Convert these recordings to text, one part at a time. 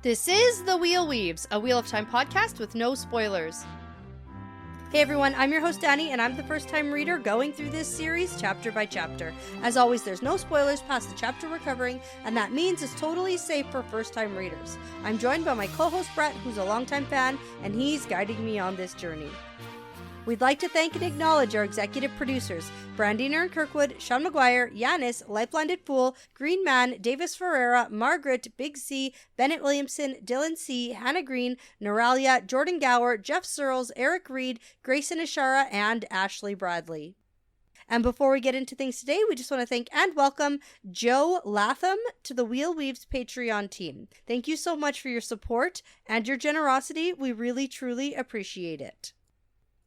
This is The Wheel Weaves, a Wheel of Time podcast with no spoilers. Hey everyone, I'm your host Dani, and I'm the first-time reader going through this series chapter by chapter. As always, there's no spoilers past the chapter we're covering, and that means it's totally safe for first-time readers. I'm joined by my co-host Brett, who's a longtime fan, and he's guiding me on this journey. We'd like to thank and acknowledge our executive producers, Brandy and Kirkwood, Sean McGuire, Yanis, LightBlindedFool, Green Man, Deyvis Ferreira, Margaret, Big C, Bennett Williamson, Dylan C, Hannah Green, Noralia, Jordan Gower, Geof Searles, Erik Reed, Greysin Ishara, and Ashlee Bradley. And before we get into things today, we just want to thank and welcome Joe Latham to the Wheel Weaves Patreon team. Thank you so much for your support and your generosity. We really, truly appreciate it.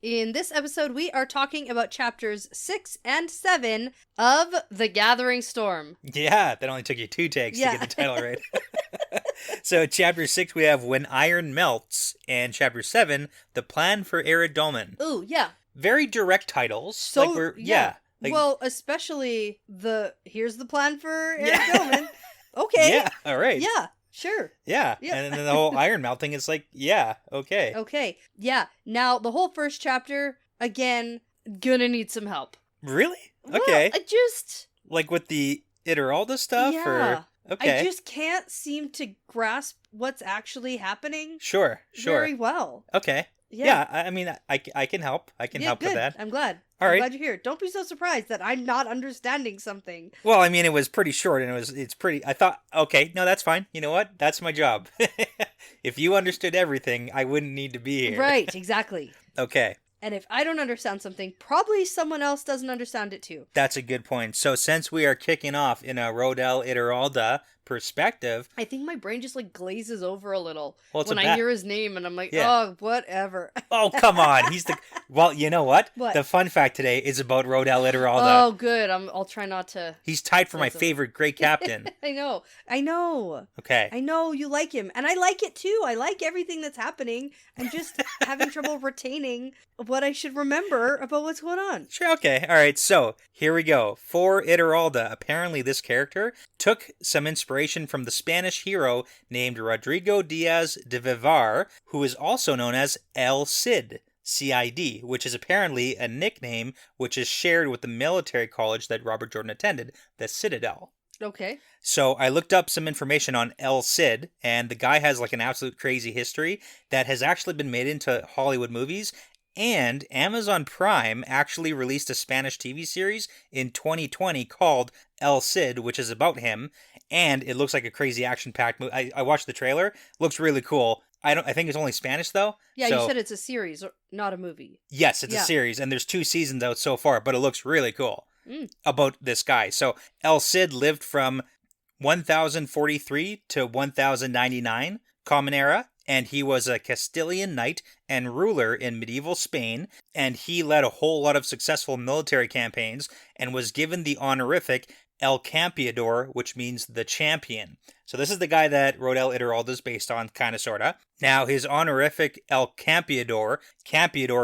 In this episode, we are talking about chapters 6 and 7 of The Gathering Storm. Yeah, that only took you 2 takes to get the title right. So, chapter 6, we have When Iron Melts, and chapter 7, The Plan for Arad Doman. Ooh, yeah. Very direct titles. So, well, especially here's the plan for Arad Doman. Okay. Yeah, all right. Yeah. Sure. Yeah. And then the whole iron melting is like, yeah, okay. Okay. Yeah. Now, the whole first chapter, again, gonna need some help. Really? Okay. Well, I just... Like with the Ituralde stuff? Yeah. Or... Okay. I just can't seem to grasp what's actually happening. Sure. Very well. Okay. Yeah, I mean, I can help. I can help with that. I'm glad. All right. I'm glad you're here. Don't be so surprised that I'm not understanding something. Well, I mean, it was pretty short, and it's pretty... I thought, okay, no, that's fine. You know what? That's my job. If you understood everything, I wouldn't need to be here. Right, exactly. Okay. And if I don't understand something, probably someone else doesn't understand it too. That's a good point. So since we are kicking off in a Rodell Ituralde perspective... I think my brain just like glazes over a little when I hear his name, and I'm like, yeah. Oh, whatever. Oh, come on. He's the... Well, you know what? What? The fun fact today is about Rodell Ituralde. Oh, good. I'll try not to... He's tied for my favorite Grey Captain. I know. Okay. I know you like him. And I like it too. I like everything that's happening. I'm just having trouble retaining what I should remember about what's going on. Sure, okay. All right, so here we go. For Ituralde, apparently this character took some inspiration from the Spanish hero named Rodrigo Diaz de Vivar, who is also known as El Cid. CID, which is apparently a nickname which is shared with the military college that Robert Jordan attended, the Citadel. Okay. So I looked up some information on El Cid, and the guy has like an absolute crazy history that has actually been made into Hollywood movies, and Amazon Prime actually released a Spanish TV series in 2020 called El Cid, which is about him, and it looks like a crazy action-packed movie. I watched the trailer. Looks really cool. I think it's only Spanish though. Yeah, so, you said it's a series, not a movie. Yes, it's a series, and there's 2 seasons out so far, but it looks really cool about this guy. So El Cid lived from 1043 to 1099 Common Era, and he was a Castilian knight and ruler in medieval Spain, and he led a whole lot of successful military campaigns and was given the honorific El Campeador, which means the champion. So this is the guy that Rodell Ituralde is based on, kind of, sort of. Now, his honorific El Campeador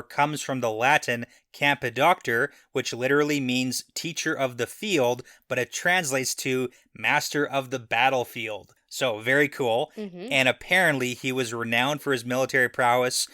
comes from the Latin Campidoctor, which literally means teacher of the field, but it translates to master of the battlefield. So, very cool. Mm-hmm. And apparently, he was renowned for his military prowess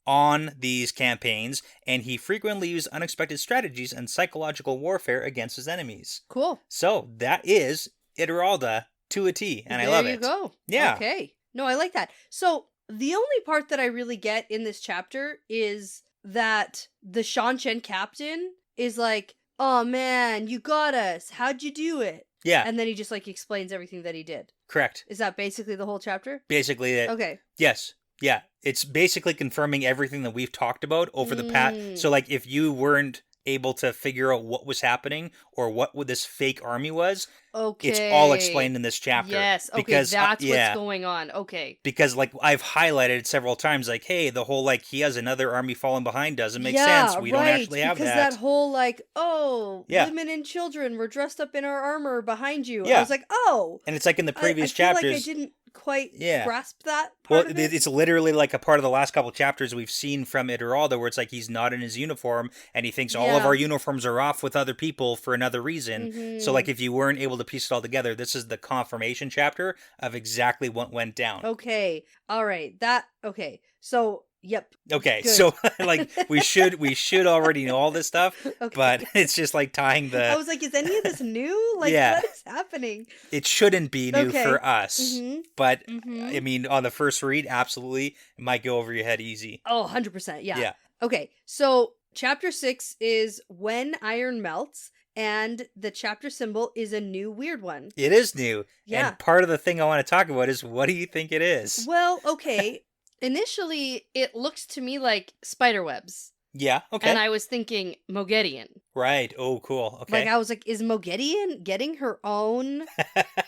on these campaigns, and he frequently used unexpected strategies and psychological warfare against his enemies. Cool. So, that is Ituralde to a T, and I love it. There you go. Yeah. Okay. No, I like that. So, the only part that I really get in this chapter is that the Shan captain is like, oh man, you got us. How'd you do it? Yeah. And then he just like explains everything that he did. Correct. Is that basically the whole chapter? Basically it. Okay. Yes. Yeah. It's basically confirming everything that we've talked about over the past. So like if you weren't able to figure out what was happening or what this fake army was, okay, it's all explained in this chapter. Yes, okay, because, that's what's going on. Okay. Because like I've highlighted several times, like, hey, the whole like he has another army falling behind doesn't make sense. We don't actually have because that. That whole like, women and children were dressed up in our armor behind you. Yeah. I was like, oh. And it's like in the previous chapters. Like I didn't quite Yeah. grasp that Well, part of it. it's literally like a part of the last couple chapters we've seen from Ituralde where it's like he's not in his uniform and he thinks all of Yeah. our uniforms are off with other people for another reason. Mhm. So like if you weren't able to piece it all together, this is the confirmation chapter of exactly what went down. Okay. All right. Okay. So, yep. Okay, Good. so like we should already know all this stuff, Okay. but it's just like tying I the was like, is any of this new? Like, Yeah. what is happening? it shouldn't be new Okay. for us. Mhm. But Mhm. I mean on the first read, absolutely it might go over your head easy. Oh, 100%. Yeah. Yeah. Okay. So, chapter 6 is When Iron Melts, and the chapter symbol is a new weird one. It is new. Yeah. And part of the thing I want to talk about is what do you think it is? Well, okay. Initially, it looks to me like spider webs. Yeah, okay. And I was thinking Mogedian. Right. Oh, cool. Okay. Like, I was like, is Mogedian getting her own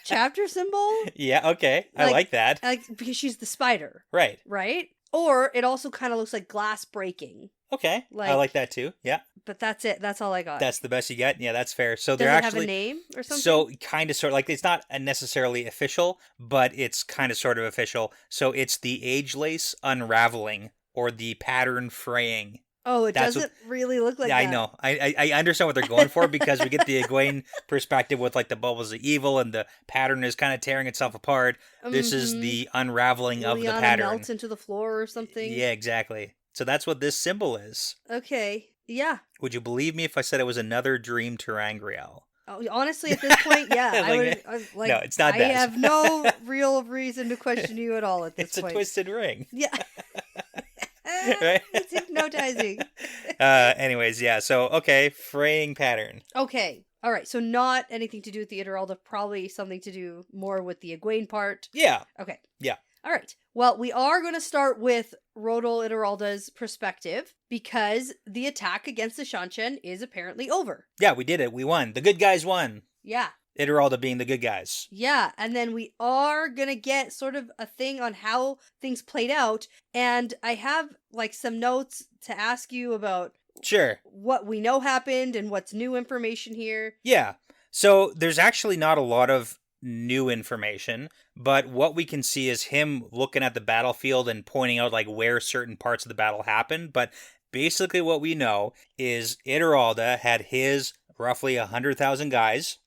chapter symbol? Yeah, okay. I Like- like that. Like, because she's the spider, Right. right? Or it also kind of looks like glass breaking. Okay. I Like- like that too. Yeah. But that's it. That's all I got. That's the best you get. Yeah, that's fair. So Does they're it actually have a name or something? So kind of sort of like it's not necessarily official, but it's kind of sort of official. So it's the age lace unraveling or the pattern fraying. Oh, it That's doesn't really look like Yeah, that. I know. I understand what they're going for because we get the Egwene perspective with like the bubbles of evil and the pattern is kind of tearing itself apart. This is Mhm. the unraveling of the Liana pattern. melts into the floor or something. Yeah, exactly. So that's what this symbol is. Okay. Yeah. Would you believe me if I said it was another dream Terangriel? Oh, honestly, at this point, yeah, I Like, would. Like, no, it's not I that. have no real reason to question you at all at this It's point. a twisted ring. Yeah. Right? It's hypnotizing. Anyways, yeah. So okay, fraying pattern. Okay. All right. So not anything to do with the Ituralde. Probably something to do more with the Egwene part. Yeah. Okay. Yeah. All right. Well, we are going to start with Rodell Ituralde's perspective because the attack against the Shanshan is apparently over. Yeah, we did it. We won. The good guys won. Yeah. Ituralde being the good guys. Yeah, and then we are gonna get sort of a thing on how things played out, and I have like some notes to ask you about Sure. what we know happened and what's new information here. Yeah. So there's actually not a lot of new information, but what we can see is him looking at the battlefield and pointing out like where certain parts of the battle happened. But basically what we know is Ituralde had his roughly 100,000 guys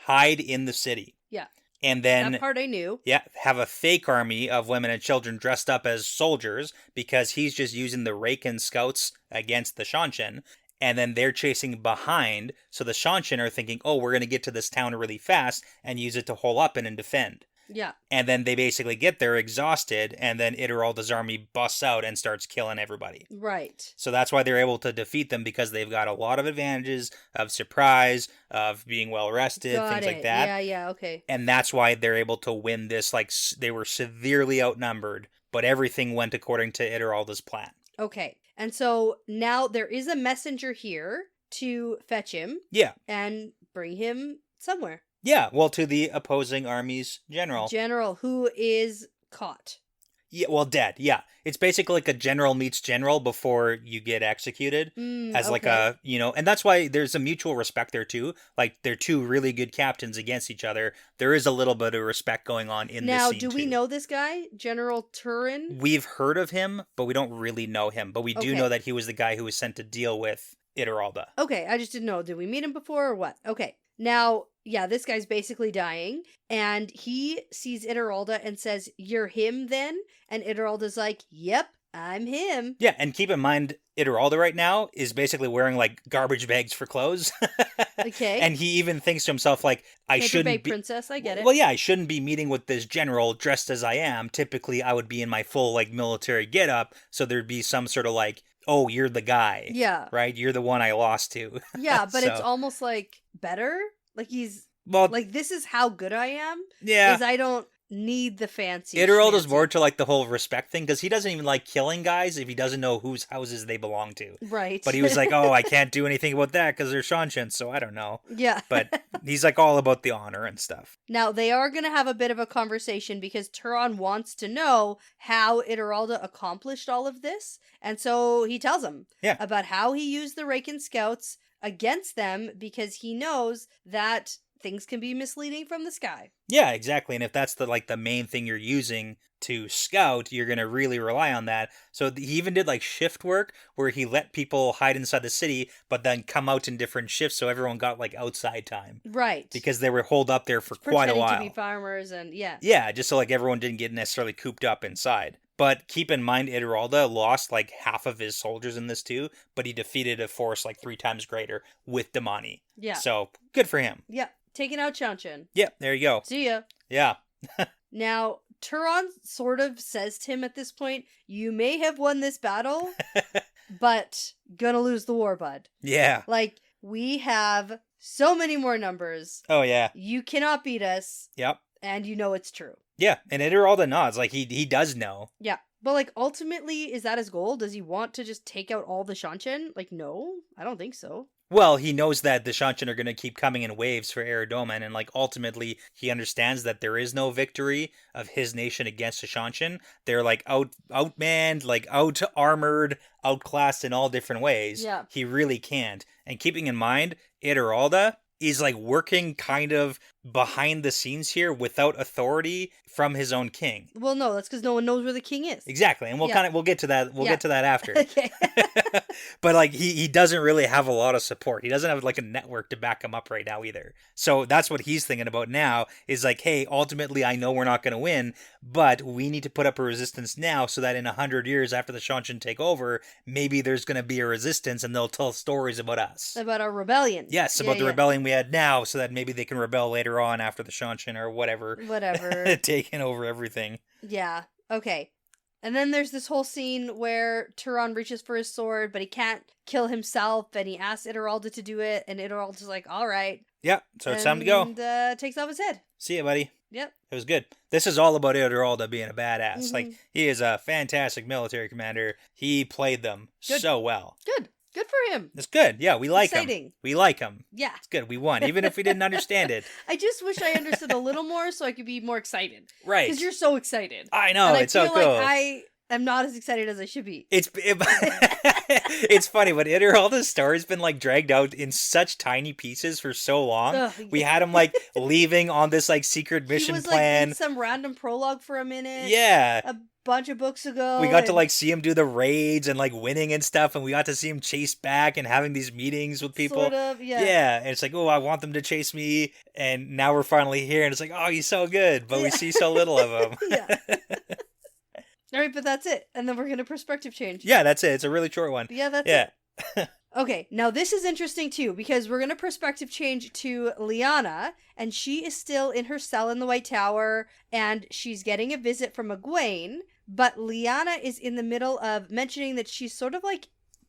hide in the city. Yeah. And then That part I knew. yeah, have a fake army of women and children dressed up as soldiers because he's just using the Raken scouts against the Shanshan. And then they're chasing behind. So the Shanshan are thinking, oh, we're going to get to this town really fast and use it to hole up in and defend. Yeah. And then they basically get there exhausted. And then Ituralde's army busts out and starts killing everybody. Right. So that's why they're able to defeat them because they've got a lot of advantages of surprise, of being well rested, Got things it. like that. Yeah, okay. And that's why they're able to win this. Like, they were severely outnumbered, but everything went according to Ituralde's plan. Okay. And so now there is a messenger here to fetch him Yeah. and bring him somewhere. Yeah, well, to the opposing army's general. General who is caught. Yeah, well, dead, yeah. It's basically like a general meets general before you get executed. As like okay. a, and that's why there's a mutual respect there too. Like, they're two really good captains against each other. There is a little bit of respect going on in Now, this scene do we too. know this guy? General Turin? We've heard of him, but we don't really know him. But we do Okay. know that he was the guy who was sent to deal with Ituralde. Okay, I just didn't know. Did we meet him before or what? Okay. Now, yeah, this guy's basically dying, and he sees Ituralde and says, "You're him then?" And Ituralde's like, "Yep, I'm him." Yeah, and keep in mind, Ituralde right now is basically wearing like garbage bags for clothes. Okay. And he even thinks to himself, like, I shouldn't Canterbury be. princess, I get it. Well, yeah, I shouldn't be meeting with this general dressed as I am. Typically, I would be in my full like military getup, so there'd be some sort of like, oh, you're the guy, Yeah. right? You're the one I lost to. Yeah, but it's So- almost like better. Like he's Well, like, this is how good I am. yeah. Is I don't need the fancy. Ituralde's schmancy. more to like the whole respect thing because he doesn't even like killing guys if he doesn't know whose houses they belong to. Right. But he was like, oh, I can't do anything about that because they're Shanshan, so I don't know. yeah. But he's like all about the honor and stuff. Now, they are going to have a bit of a conversation because Turon wants to know how Ituralde accomplished all of this. And so he tells him Yeah. about how he used the Raken scouts against them because he knows that things can be misleading from the sky. Yeah, exactly. And if that's the main thing you're using to scout, you're going to really rely on that. So he even did shift work where he let people hide inside the city, but then come out in different shifts. So everyone got outside time. Right. Because they were holed up there for quite a while. Pretending to be farmers and yeah. Yeah, just so everyone didn't get necessarily cooped up inside. But keep in mind, Ituralde lost half of his soldiers in this too, but he defeated a force 3 times greater with Damani. Yeah. So good for him. Yeah. Taking out Shanshan. Yeah, there you go. See ya. Yeah. Now, Turon sort of says to him at this point, you may have won this battle, but gonna lose the war, bud. Yeah. We have so many more numbers. Oh, yeah. You cannot beat us. Yep. And you know it's true. Yeah, and Ituralde nods. He does know. Yeah. But, ultimately, is that his goal? Does he want to just take out all the Shanshan? No, I don't think so. Well, he knows that the Shanshan are going to keep coming in waves for Arad Doman, and, ultimately, he understands that there is no victory of his nation against the Shanshan. They're, outmanned, out-armored, outclassed in all different ways. Yeah. He really can't. And keeping in mind, Ituralde is, working kind of behind the scenes here without authority from his own king. Well, no, that's because no one knows where the king is. Exactly, and we'll get to that. We'll get to that after. Okay. But he doesn't really have a lot of support. He doesn't have a network to back him up right now either. So that's what he's thinking about now is hey, ultimately I know we're not going to win, but we need to put up a resistance now so that in 100 years after the Shanshan take over, maybe there's going to be a resistance and they'll tell stories about us. About our rebellion. Yes, about the rebellion we had now so that maybe they can rebel later on after the Shanshan or whatever. Taking over everything. Yeah. Okay. And then there's this whole scene where Turon reaches for his sword, but he can't kill himself, and he asks Ituralde to do it, and Ituralde's all right. Yeah, so it's time to go. And takes off his head. See ya, buddy. Yep. It was good. This is all about Ituralde being a badass. Mm-hmm. He is a fantastic military commander. He played them so well. Good. Good for him. It's good. Yeah, we like Exciting. him. We like him. Yeah. It's good. We won, even if we didn't understand it. I just wish I understood a little more so I could be more excited. Right. Because you're so excited. I know. And it's so cool. I am not as excited as I should be. It's funny, but Ituralde's story's been dragged out in such tiny pieces for so long. Ugh, we had him leaving on this secret mission plan. He was in some random prologue for a minute. Yeah. A bunch of books ago. We got to see him do the raids and winning and stuff, and we got to see him chase back and having these meetings with people. Sort of, yeah. Yeah, and it's oh, I want them to chase me, and now we're finally here, and it's oh, he's so good, but we see so little of him. Yeah. All right, but that's it. And then we're going to perspective change. Yeah, that's it. It's a really short one. Yeah, that's it. Okay, now this is interesting too, because we're going to perspective change to Lyanna, and she is still in her cell in the White Tower, and she's getting a visit from Egwene, but Lyanna is in the middle of mentioning that she's sort of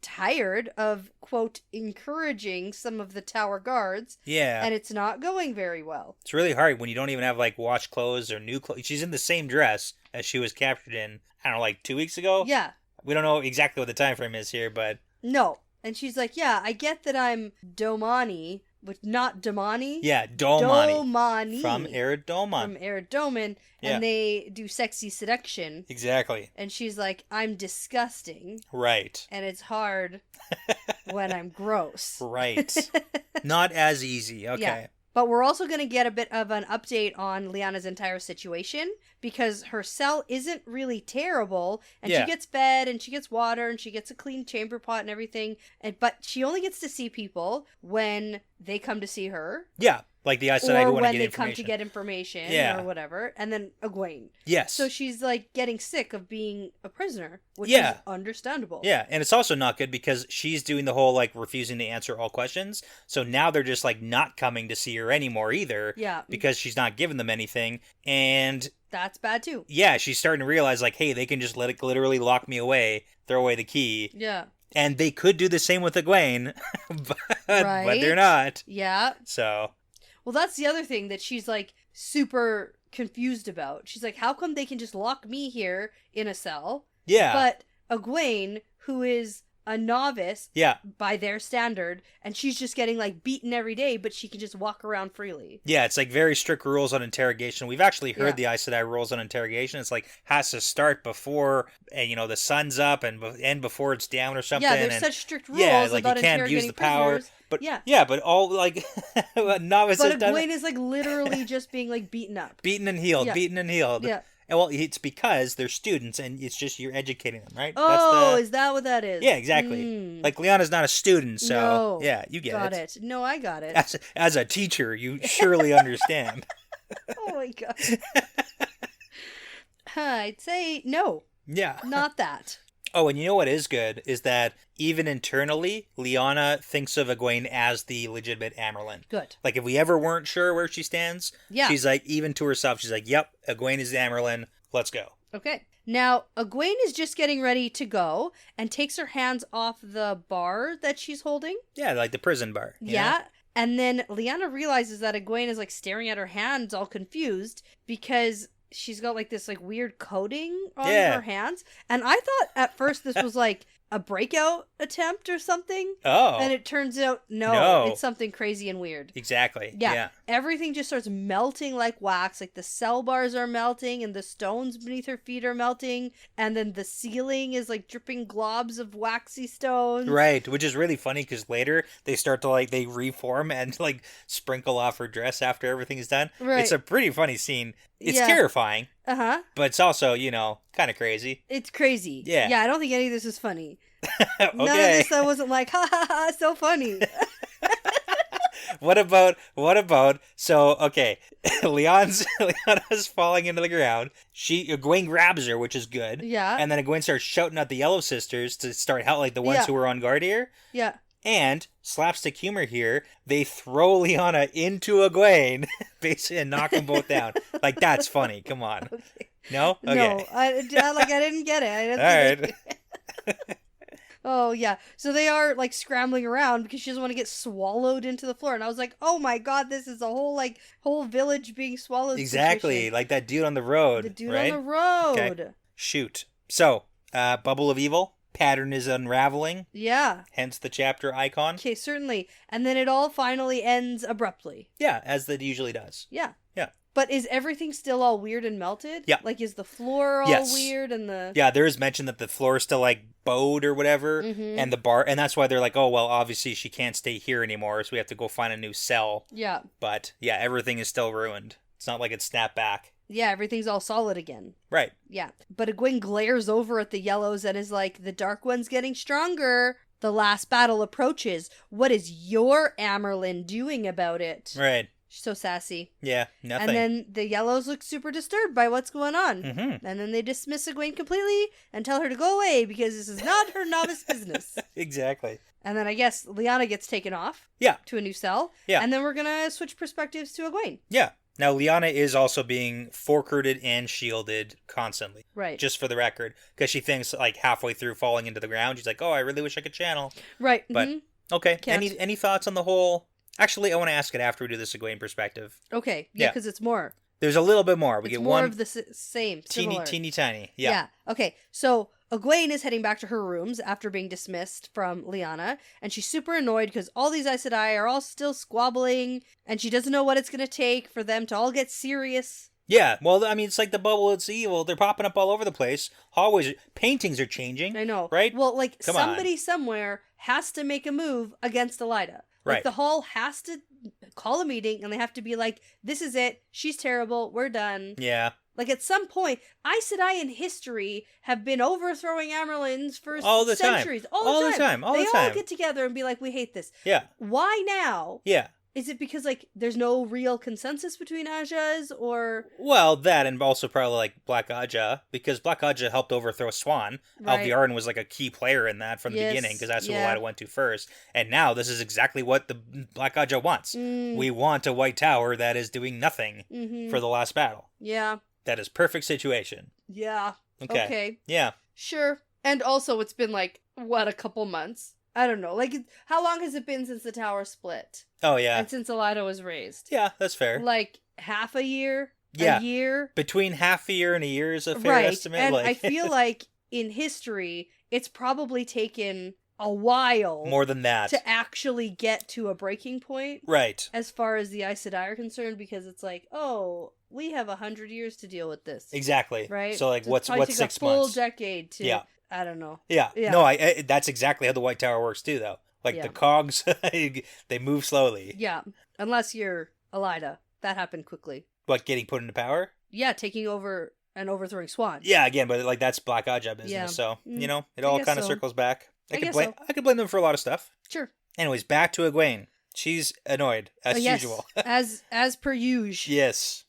tired of, quote, encouraging some of the tower guards. Yeah. And it's not going very well. It's really hard when you don't even have, wash clothes or new clothes. She's in the same dress as she was captured in, I don't know, 2 weeks ago? Yeah. We don't know exactly what the time frame is here, but... No. And she's yeah, I get that I'm Domani, but not Damani. Yeah, Domani. Domani. From Arad Doman. From Arad Doman. Yeah. And they do sexy seduction. Exactly. And she's I'm disgusting. Right. And it's hard when I'm gross. Right. Not as easy. Okay. Yeah. But we're also going to get a bit of an update on Lyanna's entire situation, because her cell isn't really terrible, and she gets fed, and she gets water, and she gets a clean chamber pot and everything, but she only gets to see people when they come to see her. Yeah, the outside who want to get information. Or when they come to get information, or whatever, and then Egwene. Yes. So she's, getting sick of being a prisoner, which is understandable. Yeah, and it's also not good because she's doing the whole, refusing to answer all questions, so now they're just, not coming to see her anymore either. Yeah. Because she's not giving them anything, and... That's bad, too. Yeah, she's starting to realize, hey, they can just literally lock me away, throw away the key. Yeah. And they could do the same with Egwene, but they're not. Yeah. So... Well, that's the other thing that she's, super confused about. She's how come they can just lock me here in a cell? Yeah. But Egwene, who is a novice Yeah. by their standard, and she's just getting like beaten every day, but she can just walk around freely. Yeah, it's like very strict rules on interrogation. We've actually heard the Aes Sedai rules on interrogation. It's like has to start before the sun's up and end before it's down or something. Yeah, there's such strict rules like about you can't use the power. prisoners. But but all like novices. But Egwene is like literally just being like beaten up, beaten and healed, beaten and healed. Yeah. And well, it's because they're students, and it's just you're educating them, right? Oh, is that what that is? Yeah, exactly. Like Lyanna's not a student, so no. yeah, you get Got it. No, I got it. As a teacher, you surely understand. Oh my god. I'd say no. Yeah. Not that. Oh, and you know what is good is that even internally, Lyanna thinks of Egwene as the legitimate Amyrlin. Good. Like, if we ever weren't sure where she stands, she's like, even to herself, she's like, yep, Egwene is the Amyrlin, let's go. Okay. Now, Egwene is just getting ready to go and takes her hands off the bar that she's holding. Yeah, like the prison bar. You know? And then Lyanna realizes that Egwene is like staring at her hands all confused because she's got like this like weird coating on her hands. And I thought at first this was like a breakout attempt or something. Oh. And it turns out, no, it's something crazy and weird. Exactly. Yeah. Everything just starts melting like wax. Like the cell bars are melting and the stones beneath her feet are melting. And then the ceiling is like dripping globs of waxy stones. Right. Which is really funny because later they start to like, they reform and like sprinkle off her dress after everything is done. Right. It's a pretty funny scene. It's terrifying. Uh-huh. But it's also, kind of crazy. It's crazy. Yeah. Yeah, I don't think any of this is funny. Okay. None of this I wasn't like, ha ha ha, so funny. What about, so, okay, Lyanna's falling into the ground. Egwene grabs her, which is good. Yeah. And then Egwene starts shouting at the Yellow Sisters to start help, like the ones who were on guard here. Yeah. And, slapstick humor here, they throw Lyanna into Egwene, basically, and knock them both down. Like, that's funny, come on. Okay. No? Okay. No, I didn't get it. All right. Oh, yeah. So they are, like, scrambling around because she doesn't want to get swallowed into the floor. And I was like, oh my god, this is a whole village being swallowed. Exactly, situation. like that dude on the road. The dude right? on the road. Okay. Shoot. So, Bubble of Evil, pattern is unraveling. Yeah. Hence the chapter icon. Okay, certainly. And then it all finally ends abruptly. Yeah, as it usually does. Yeah. Yeah. But is everything still all weird and melted? Yeah. Like, is the floor all weird and the... Yeah, there is mention that the floor is still, like, bowed or whatever, and the bar... And that's why they're like, oh, well, obviously she can't stay here anymore, so we have to go find a new cell. Yeah. But, yeah, everything is still ruined. It's not like it's snapped back. Yeah, everything's all solid again. Right. Yeah. But Egwene glares over at the Yellows and is like, the Dark One's getting stronger. The last battle approaches. What is your Amyrlin doing about it? Right. She's so sassy. Yeah, nothing. And then the Yellows look super disturbed by what's going on. Mm-hmm. And then they dismiss Egwene completely and tell her to go away because this is not her novice business. Exactly. And then I guess Lyanna gets taken off. Yeah. To a new cell. Yeah. And then we're going to switch perspectives to Egwene. Yeah. Now, Lyanna is also being fork-rooted and shielded constantly. Right. Just for the record. Because she thinks, like, halfway through falling into the ground, she's like, oh, I really wish I could channel. Right. But, okay. Can't. Any thoughts on the whole... Actually, I want to ask it after we do this Egwene perspective. Okay. Yeah, because it's more. There's a little bit more. We it's get more one of the same. Similar. teeny tiny. Yeah. Okay. So Egwene is heading back to her rooms after being dismissed from Lyanna, and she's super annoyed because all these Aes Sedai are all still squabbling, and she doesn't know what it's going to take for them to all get serious. Yeah, well, I mean, it's like the bubble, it's evil. They're popping up all over the place. Hallways, paintings are changing. I know. Right? Well, like, Come somebody on. somewhere has to make a move against Elida. Like, Right. the hall has to call a meeting, and they have to be like, this is it. She's terrible. We're done. Yeah. Like, at some point, Aes Sedai in history have been overthrowing Amyrlins for All the time. centuries. All the time. They all get together and be like, we hate this. Yeah. Why now? Yeah. Is it because, like, there's no real consensus between Ajas, or... Well, that, and also probably, like, Black Aja, because Black Aja helped overthrow Swan. Right. Alviarin was, like, a key player in that from the beginning, because that's who Elida went to first. And now, this is exactly what the Black Aja wants. We want a White Tower that is doing nothing for the last battle. Yeah. That is perfect situation. Yeah. Okay. Yeah. Sure. And also, it's been, like, what, a couple months? I don't know. Like, how long has it been since the tower split? Oh, yeah. And since Elida was raised? Yeah, that's fair. Like, half a year? Yeah. A year? Between half a year and a year is a fair estimate. And like... I feel like, in history, it's probably taken a while. More than that. To actually get to a breaking point. Right. As far as the Aes Sedai are concerned, because it's like, oh, we have 100 years to deal with this. Exactly. Right? So, like, So what's 6 months? a full decade to... Yeah. I don't know. Yeah. No, I that's exactly how the White Tower works, too, though. Like, the cogs, they move slowly. Yeah. Unless you're Elaida. That happened quickly. What, getting put into power? Yeah, taking over and overthrowing Swan. Yeah, again, but like that's Black Aja business. Yeah. So, you know, it all kind of circles back. I could blame them for a lot of stuff. Sure. Anyways, back to Egwene. She's annoyed, as usual. as per usual. Yes.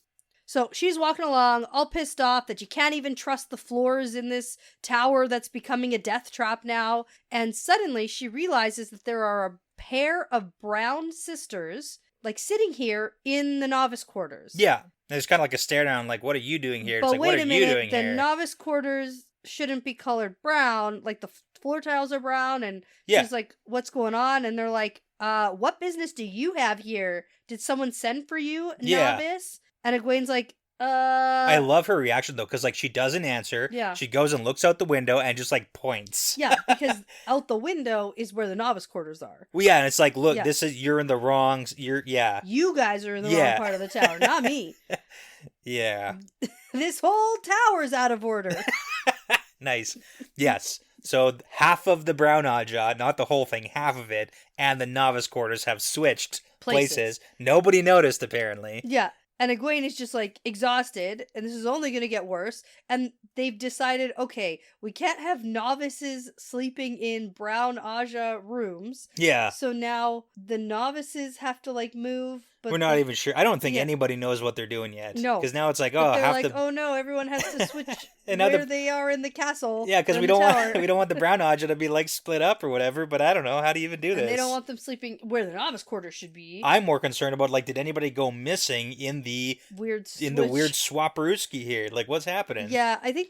So she's walking along, all pissed off that you can't even trust the floors in this tower that's becoming a death trap now. And suddenly she realizes that there are a pair of brown sisters, like, sitting here in the novice quarters. Yeah. There's kind of like a stare down, like, what are you doing here? But it's like, wait what are a minute, you doing the here? The novice quarters shouldn't be colored brown. Like, the floor tiles are brown, and she's like, what's going on? And they're like, what business do you have here? Did someone send for you, novice? And Egwene's like, I love her reaction, though, because, like, she doesn't answer. Yeah. She goes and looks out the window and just, like, points. Yeah, because out the window is where the novice quarters are. Well, yeah, and it's like, look, you're in the wrong, you guys are in the wrong part of the tower, not me. Yeah. This whole tower's out of order. Nice. Yes. So half of the Brown Aja, not the whole thing, half of it, and the novice quarters have switched places. Nobody noticed, apparently. Yeah. And Egwene is just, like, exhausted, and this is only going to get worse. And they've decided, okay, we can't have novices sleeping in brown Aja rooms. Yeah. So now the novices have to, like, move. But we're not even sure. I don't think anybody knows what they're doing yet. No. Because now it's like, oh no, everyone has to switch where they are in the castle. Yeah, because we don't want the brown Aja to be, like, split up or whatever, but I don't know. How do you even do this? And they don't want them sleeping where the novice quarters should be. I'm more concerned about, like, did anybody go missing in the weird swapperooski here? Like, what's happening? Yeah, I think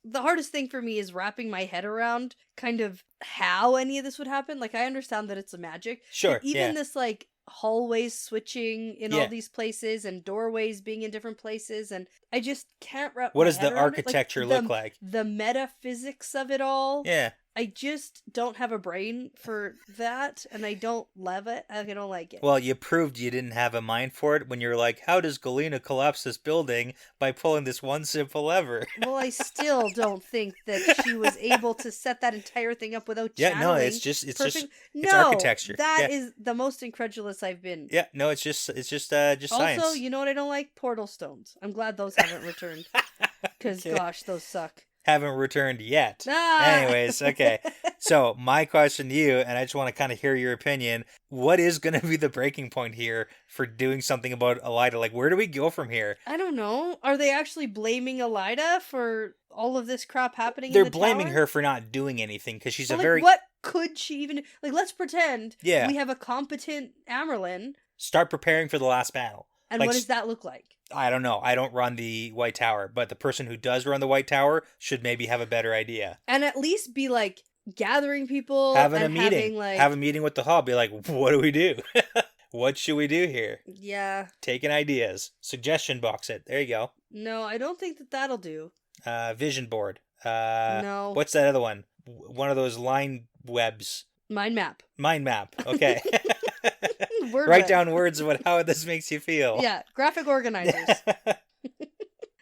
the hardest thing for me is wrapping my head around kind of how any of this would happen. Like, I understand that it's a magic. Sure, even this, like, hallways switching in all these places and doorways being in different places, and I just can't wrap what my does head the around architecture look like? The metaphysics of it all. Yeah. I just don't have a brain for that, and I don't love it. I don't like it. Well, you proved you didn't have a mind for it when you're like, how does Galena collapse this building by pulling this one simple lever? Well, I still don't think that she was able to set that entire thing up without channeling. Yeah, no, it's architecture. That is the most incredulous I've been. Yeah, no, it's just science. Also, you know what I don't like? Portal stones. I'm glad those haven't returned. Because, gosh, those suck. Haven't returned yet. Anyways, okay. So my question to you, and I just want to kind of hear your opinion, what is going to be the breaking point here for doing something about Elaida? Like, where do we go from here? I don't know. Are they actually blaming Elaida for all of this crap happening They're in the blaming tower? her for not doing anything because she's what could she even... Like, let's pretend we have a competent Amyrlin. Start preparing for the last battle. And what does that look like? I don't know. I don't run the White Tower, but the person who does run the White Tower should maybe have a better idea. And at least be, like, gathering people. Having a meeting. Have a meeting with the hall. Be like, what do we do? What should we do here? Yeah. Taking ideas. Suggestion box it. There you go. No, I don't think that'll do. Vision board. No. What's that other one? One of those line webs. Mind map. Mind map. Okay. Write down words about how this makes you feel. Yeah, graphic organizers.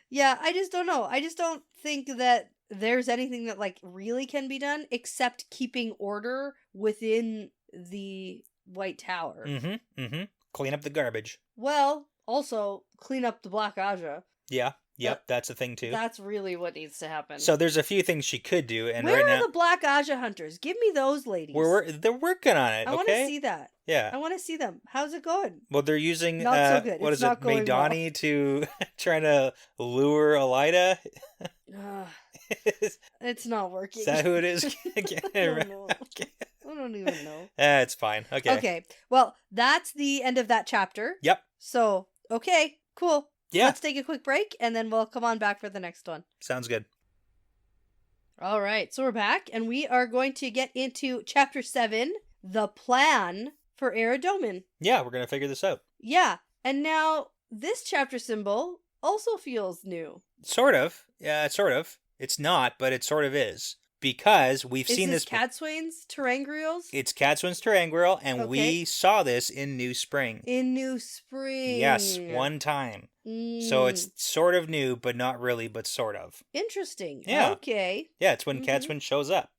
Yeah, I just don't know. I just don't think that there's anything that, like, really can be done except keeping order within the White Tower. Mm-hmm, mm-hmm. Clean up the garbage. Well, also, clean up the Black Aja. Yeah. Yep, that's a thing too. That's really what needs to happen. So there's a few things she could do, and where right now are the Black Aja hunters? Give me those ladies. They're working on it. I want to see that. Yeah, I want to see them. How's it going? Well, they're using not so good. What is it, Maidani to trying to lure Elaida? It's not working. Is that who it is? I don't know. Okay. I don't even know. It's fine. Okay. Okay. Well, that's the end of that chapter. Yep. So, okay, cool. Yeah. Let's take a quick break, and then we'll come on back for the next one. Sounds good. All right, so we're back, and we are going to get into Chapter 7, The Plan for Arad Doman. Yeah, we're going to figure this out. Yeah, and now this chapter symbol also feels new. Sort of. Yeah, sort of. It's not, but it sort of is. because we've Is seen this this. Cadswain's Terangrials? It's Cadswin's Terangrial, and Okay. we saw this in New Spring. In New Spring. Yes, one time. So it's sort of new, but not really, but sort of. Interesting. Yeah. Okay. Yeah, it's when Cadswin shows up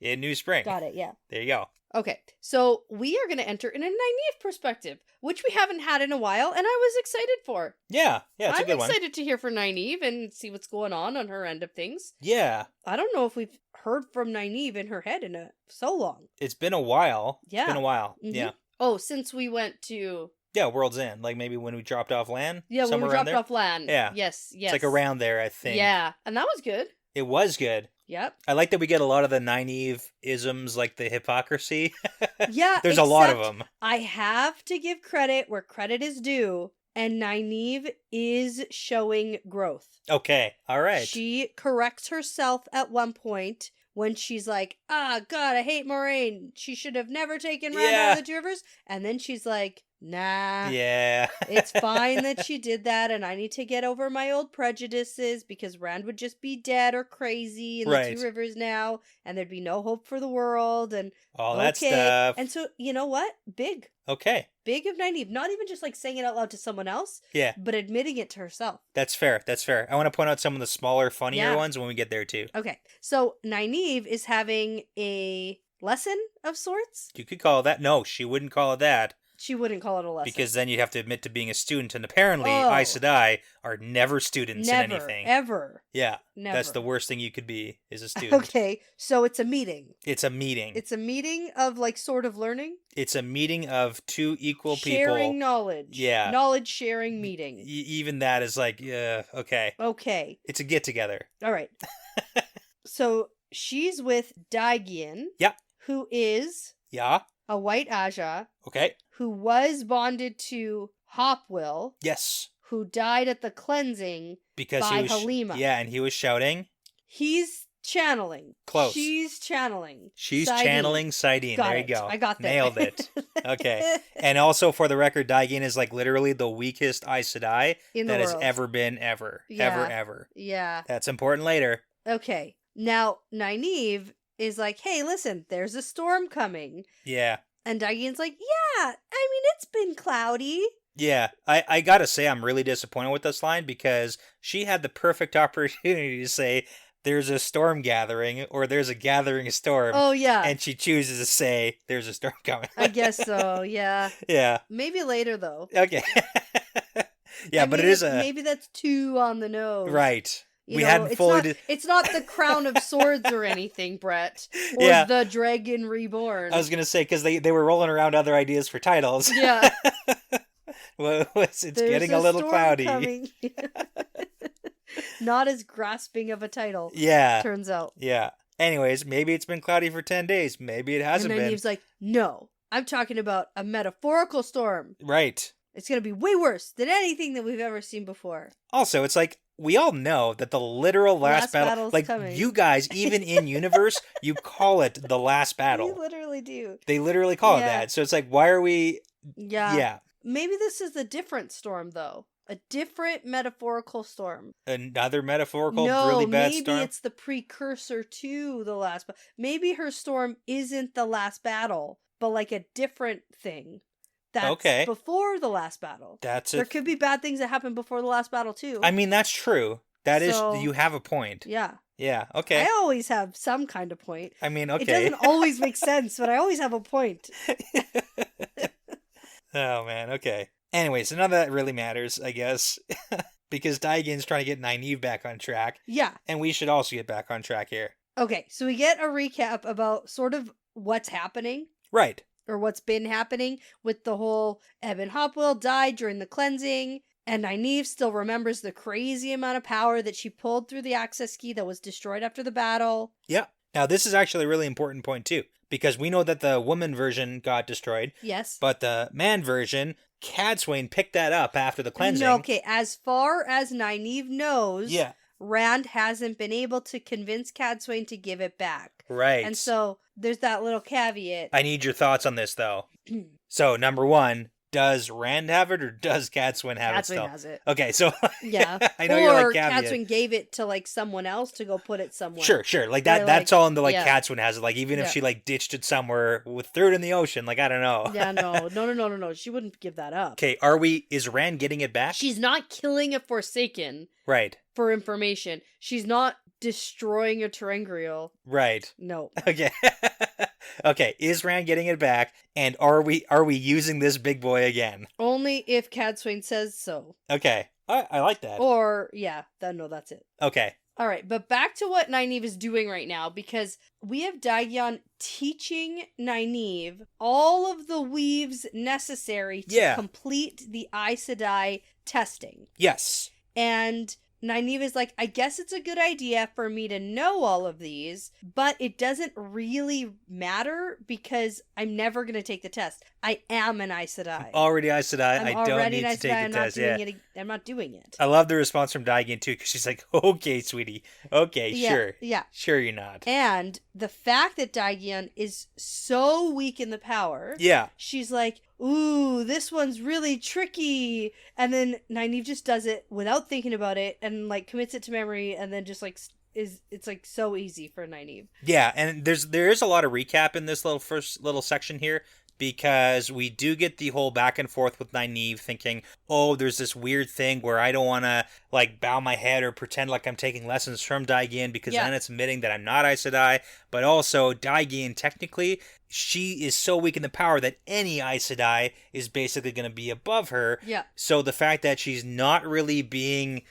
in New Spring. Got it, yeah. There you go. Okay, so we are going to enter in a Nynaeve perspective, which we haven't had in a while, and I was excited for. Yeah, it's a good one. I'm excited to hear from Nynaeve and see what's going on her end of things. Yeah. I don't know if we've heard from Nynaeve in her head in so long. It's been a while. Yeah. It's been a while. Mhm. Yeah. Oh, since we went to... Yeah, World's End. Like maybe when we dropped off Lan. Yeah, when we somewhere around dropped there. off Lan. Yeah. Yes. It's like around there, I think. Yeah, and that was good. It was good. Yep. I like that we get a lot of the Nynaeve-isms, like the hypocrisy. Yeah, There's a lot of except them. I have to give credit where credit is due, and Nynaeve is showing growth. Okay, all right. She corrects herself at one point when she's like, God, I hate Moraine. She should have never taken Rand out of the Two Rivers. And then she's like, nah. Yeah. It's fine that she did that, and I need to get over my old prejudices because Rand would just be dead or crazy in the Two Rivers now, and there'd be no hope for the world, and all that stuff. And so, you know what? Big. Okay. Big of Nynaeve. Not even just like saying it out loud to someone else, but admitting it to herself. That's fair. That's fair. I want to point out some of the smaller, funnier ones when we get there too. Okay. So Nynaeve is having a lesson of sorts? You could call it that. No, she wouldn't call it that. She wouldn't call it a lesson. Because then you'd have to admit to being a student, and apparently Aes Sedai are never students in anything. Ever. Yeah. Never. That's the worst thing you could be, is a student. Okay, so it's a meeting. It's a meeting. It's a meeting of, like, sort of learning? It's a meeting of two equal people. Sharing knowledge. Yeah. Knowledge sharing meeting. Even that is like, okay. Okay. It's a get-together. All right. So she's with Daigian. Yeah. Who is... Yeah. A white Aja. Okay. Who was bonded to Hopwill. Yes. Who died at the cleansing by Halima. Yeah, and he was shouting. He's channeling. Close. She's channeling. She's channeling Saidin. There you go. I got that. Nailed it. Okay. And also, for the record, Daigian is like literally the weakest Aes Sedai that has ever been ever. Yeah. Ever. Yeah. That's important later. Okay. Now, Nynaeve is like, hey, listen, there's a storm coming. Yeah. And Daigian's like, yeah, I mean, it's been cloudy. Yeah, I gotta say I'm really disappointed with this line because she had the perfect opportunity to say there's a storm gathering or there's a gathering storm. Oh, yeah. And she chooses to say there's a storm coming. I guess so, yeah. Yeah. Maybe later, though. Okay. But it is a... Maybe that's too on the nose. Right. We hadn't fully... It's not the Crown of Swords or anything, Brett. Or the Dragon Reborn. I was going to say, because they were rolling around other ideas for titles. Yeah. Well, it's getting a little cloudy. Not as grasping of a title. Yeah. Turns out. Yeah. Anyways, maybe it's been cloudy for 10 days. Maybe it hasn't been. And then Nynaeve's like, no, I'm talking about a metaphorical storm. Right. It's going to be way worse than anything that we've ever seen before. Also, it's like, we all know that the literal last battle, like coming. You guys, even in universe, you call it the last battle. We literally do. They literally call it that. So it's like, why are we... Yeah. Maybe this is a different storm, though. A different metaphorical storm. Another metaphorical, really bad storm? Maybe it's the precursor to the last battle. Maybe her storm isn't the last battle, but like a different thing. That's before the last battle. There could be bad things that happen before the last battle, too. I mean, that's true. That is, you have a point. Yeah. Yeah, okay. I always have some kind of point. I mean, okay. It doesn't always make sense, but I always have a point. Oh, man, okay. Anyways, none of that really matters, I guess. Because Daigin's trying to get Nynaeve back on track. Yeah. And we should also get back on track here. Okay, so we get a recap about sort of what's happening. Right. Or what's been happening with the whole Ebon Hopwill died during the cleansing, and Nynaeve still remembers the crazy amount of power that she pulled through the access key that was destroyed after the battle. Yeah. Now, this is actually a really important point, too, because we know that the woman version got destroyed. Yes. But the man version, Cadsuane picked that up after the cleansing. No, okay, as far as Nynaeve knows, Rand hasn't been able to convince Cadsuane to give it back. Right. And so there's that little caveat. I need your thoughts on this, though. So, number one, does Rand have it or does Cadsuane have it still? Cadsuane has it. Okay, so yeah, I know or you're like Cavian. Cadsuane gave it to like someone else to go put it somewhere. Sure, like that. That's all in the like Cadsuane has it. Like even if Yeah. she like ditched it somewhere, threw it in the ocean, like I don't know. Yeah, no. She wouldn't give that up. Okay, is Rand getting it back? She's not killing a Forsaken. Right. For information. She's not destroying a Terengrial. Right. No. Okay. Okay, is Rand getting it back? And are we using this big boy again? Only if Cadsuane says so. Okay. I like that. Or, yeah, that's it. Okay. All right, but back to what Nynaeve is doing right now, because we have Daigian teaching Nynaeve all of the weaves necessary to complete the Aes Sedai testing. Yes. And Nynaeve is like, I guess it's a good idea for me to know all of these, but it doesn't really matter because I'm never going to take the test. I am an Aes Sedai. Already Aes Sedai. I don't need to take the test. I'm not doing it. I love the response from Daigian too, because she's like, okay, sweetie. Okay, sure. Yeah. Sure you're not. And the fact that Daigian is so weak in the power. Yeah. She's like, ooh, this one's really tricky. And then Nynaeve just does it without thinking about it and like commits it to memory and then just like it's like so easy for Nynaeve. Yeah, and there is a lot of recap in this first little section here, because we do get the whole back and forth with Nynaeve thinking, oh, there's this weird thing where I don't want to like bow my head or pretend like I'm taking lessons from Daigian, because then it's admitting that I'm not Aes Sedai, but also Daigian technically, she is so weak in the power that any Aes Sedai is basically going to be above her. Yeah. So the fact that she's not really being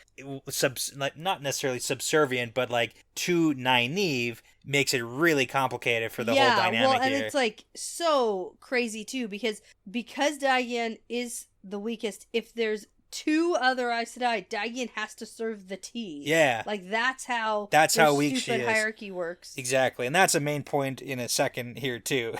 not necessarily subservient, but like to Nynaeve makes it really complicated for the whole dynamic and here. it's like so crazy too, because Daigian is the weakest. If there's two other Aes Sedai, Daigian has to serve the tea. Yeah. Like that's how weak she is. Hierarchy works. Exactly. And that's a main point in a second here too.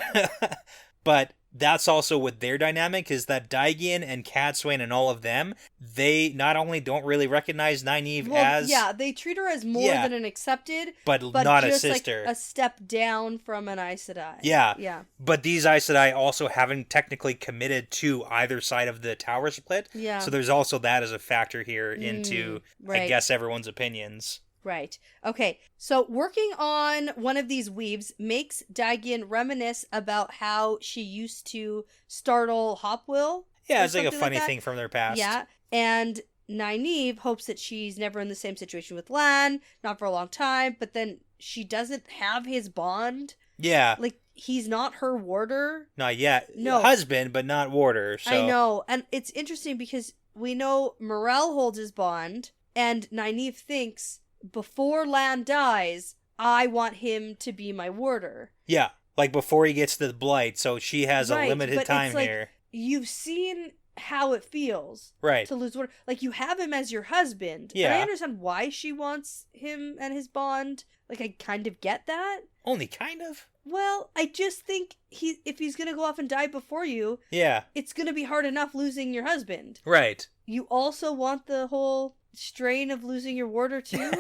But that's also with their dynamic, is that Daigian and Cadsuane and all of them, they not only don't really recognize Nynaeve as... Yeah, they treat her as more than an accepted, but not just a sister. Like a step down from an Aes Sedai. Yeah. But these Aes Sedai also haven't technically committed to either side of the tower split. Yeah. So there's also that as a factor here into, I guess, everyone's opinions. Right. Okay. So working on one of these weaves makes Daigian reminisce about how she used to startle Hopwill. Yeah, it's like a funny thing from their past. Yeah. And Nynaeve hopes that she's never in the same situation with Lan, not for a long time, but then she doesn't have his bond. Yeah. Like, he's not her warder. Not yet. No. Husband, but not warder. So. I know. And it's interesting because we know Morel holds his bond, and Nynaeve thinks, before Lan dies, I want him to be my warder. Yeah, like before he gets to the blight, so she has a limited time here. You've seen how it feels to lose warder. Like, you have him as your husband. Yeah. And I understand why she wants him and his bond. Like, I kind of get that. Only kind of? Well, I just think if he's going to go off and die before you, it's going to be hard enough losing your husband. Right. You also want the whole strain of losing your warder too?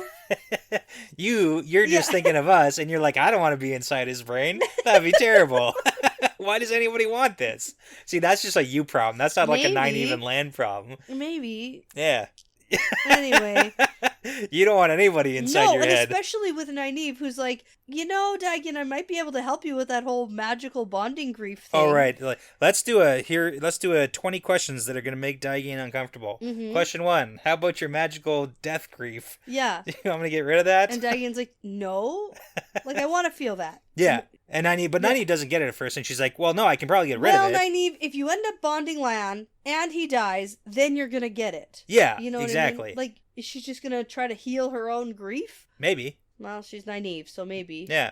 You're just thinking of us, and you're like, I don't want to be inside his brain. That'd be terrible. Why does anybody want this? See, that's just a you problem. That's not like a Nynaeve and Lan problem. Maybe. Yeah. Anyway. You don't want anybody inside your head. Especially with Nynaeve, who's like, Daigian, I might be able to help you with that whole magical bonding grief thing. All right. Let's do a 20 questions that are going to make Daigian uncomfortable. Mm-hmm. Question 1. How about your magical death grief? Yeah. You want me to get rid of that? And Daigian's like, no. Like, I want to feel that. Yeah. And Nynaeve doesn't get it at first, and she's like, well, no, I can probably get rid of it. Well, Nynaeve, if you end up bonding Lan and he dies, then you're going to get it. Yeah, you know exactly. What I mean? Like, is she just going to try to heal her own grief? Maybe. Well, she's Nynaeve, so maybe. Yeah.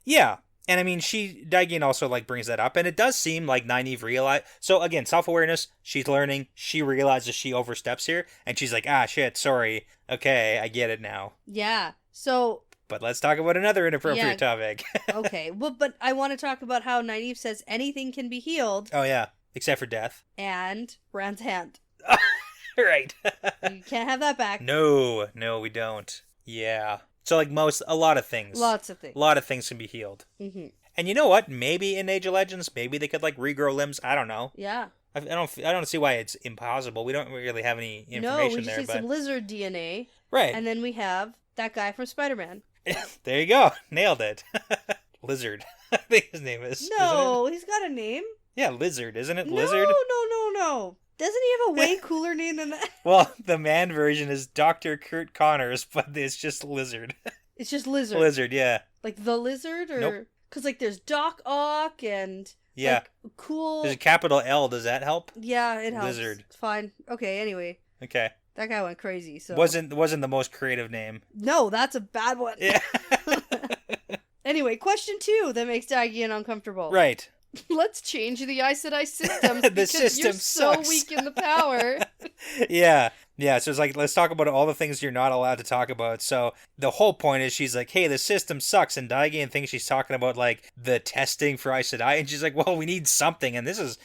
Yeah. And I mean, Daigian also brings that up, and it does seem like Nynaeve realized. So again, self-awareness, she's learning, she realizes she oversteps here, and she's like, shit, sorry. Okay, I get it now. Yeah. So... But let's talk about another inappropriate topic. Okay. Well, but I want to talk about how Nynaeve says anything can be healed. Oh, yeah. Except for death. And Rand's hand. Right. You can't have that back. No, we don't. Yeah. So, a lot of things. Lots of things. A lot of things can be healed. Mm-hmm. And you know what? Maybe in Age of Legends, maybe they could, regrow limbs. I don't know. Yeah. I don't see why it's impossible. We don't really have any information No, we just there. need some lizard DNA. Right. And then we have that guy from Spider-Man. There you go. Nailed it. Lizard. I think his name is. No, he's got a name. Yeah, Lizard. Isn't it No, Lizard? no. Doesn't he have a way cooler name than that? Well, the man version is Dr. Kurt Connors, but it's just Lizard. It's just Lizard. Lizard, yeah. Like the Lizard? Or... Nope. Because, like, there's Doc Ock and... Yeah. Like, cool... There's a capital L. Does that help? Yeah, it helps. Lizard. It's fine. Okay, anyway. Okay. That guy went crazy, so... Wasn't the most creative name. No, that's a bad one. Yeah. Anyway, question 2 that makes Daigian uncomfortable. Right. Let's change the Aes Sedai systems The because system you're so sucks. weak in the power. Yeah. Yeah, so it's like, let's talk about all the things you're not allowed to talk about. So the whole point is she's like, hey, the system sucks. And Daigian thinks she's talking about, like, the testing for Aes Sedai. And she's like, well, we need something. And this is,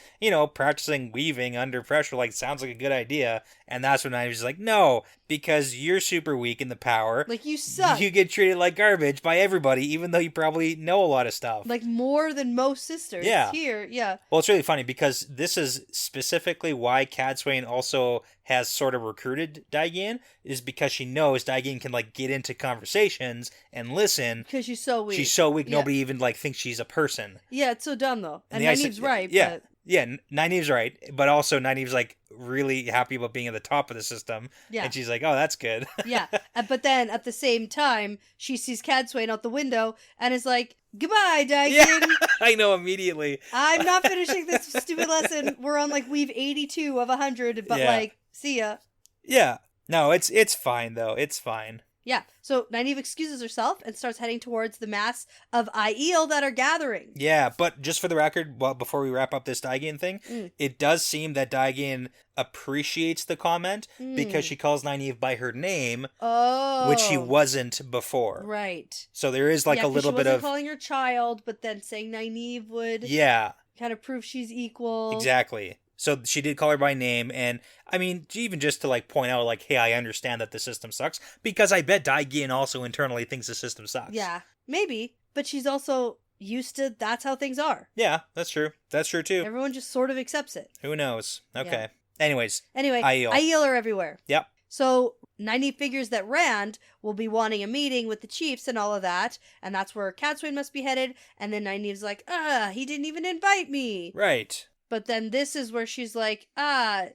practicing weaving under pressure. Like, sounds like a good idea. And that's when Nynaeve's like, no, because you're super weak in the power. Like, you suck. You get treated like garbage by everybody, even though you probably know a lot of stuff. Like, more than most sisters. Yeah. Here, yeah. Well, it's really funny because this is specifically why Cadsuane also has sort of recruited Daigian, is because she knows Daigian can, like, get into conversations and listen. Because she's so weak. She's so weak, Yeah. nobody even, like, thinks she's a person. Yeah, it's so dumb, though. And the Nynaeve's right, yeah. but... Yeah, Nynaeve's right, but also Nynaeve's, like, really happy about being at the top of the system. Yeah. And she's like, oh, that's good. Yeah, but then, at the same time, she sees Cadsuane out the window and is like, goodbye, Daigian. Yeah, I know immediately. I'm not finishing this stupid lesson. We're on, like, weave 82 of 100, but, Yeah. like, see ya. Yeah. No, it's fine, though. It's fine. Yeah, so Nynaeve excuses herself and starts heading towards the mass of Aiel that are gathering. Yeah, but just for the record, well, before we wrap up this Daigian thing, it does seem that Daigian appreciates the comment because she calls Nynaeve by her name, which she wasn't before. Right. So there is like a little bit of calling her child, but then saying Nynaeve would kind of prove she's equal. Exactly. So she did call her by name, and I mean, even just to like point out, like, hey, I understand that the system sucks, because I bet Daigian also internally thinks the system sucks. Yeah, maybe, but she's also used to that's how things are. Yeah, that's true. That's true too. Everyone just sort of accepts it. Who knows? Okay. Yeah. Anyway, Aiel are everywhere. Yep. So Nynaeve figures that Rand will be wanting a meeting with the chiefs and all of that, and that's where Cadsuane must be headed. And then Nynaeve's like, he didn't even invite me. Right. But then this is where she's like, I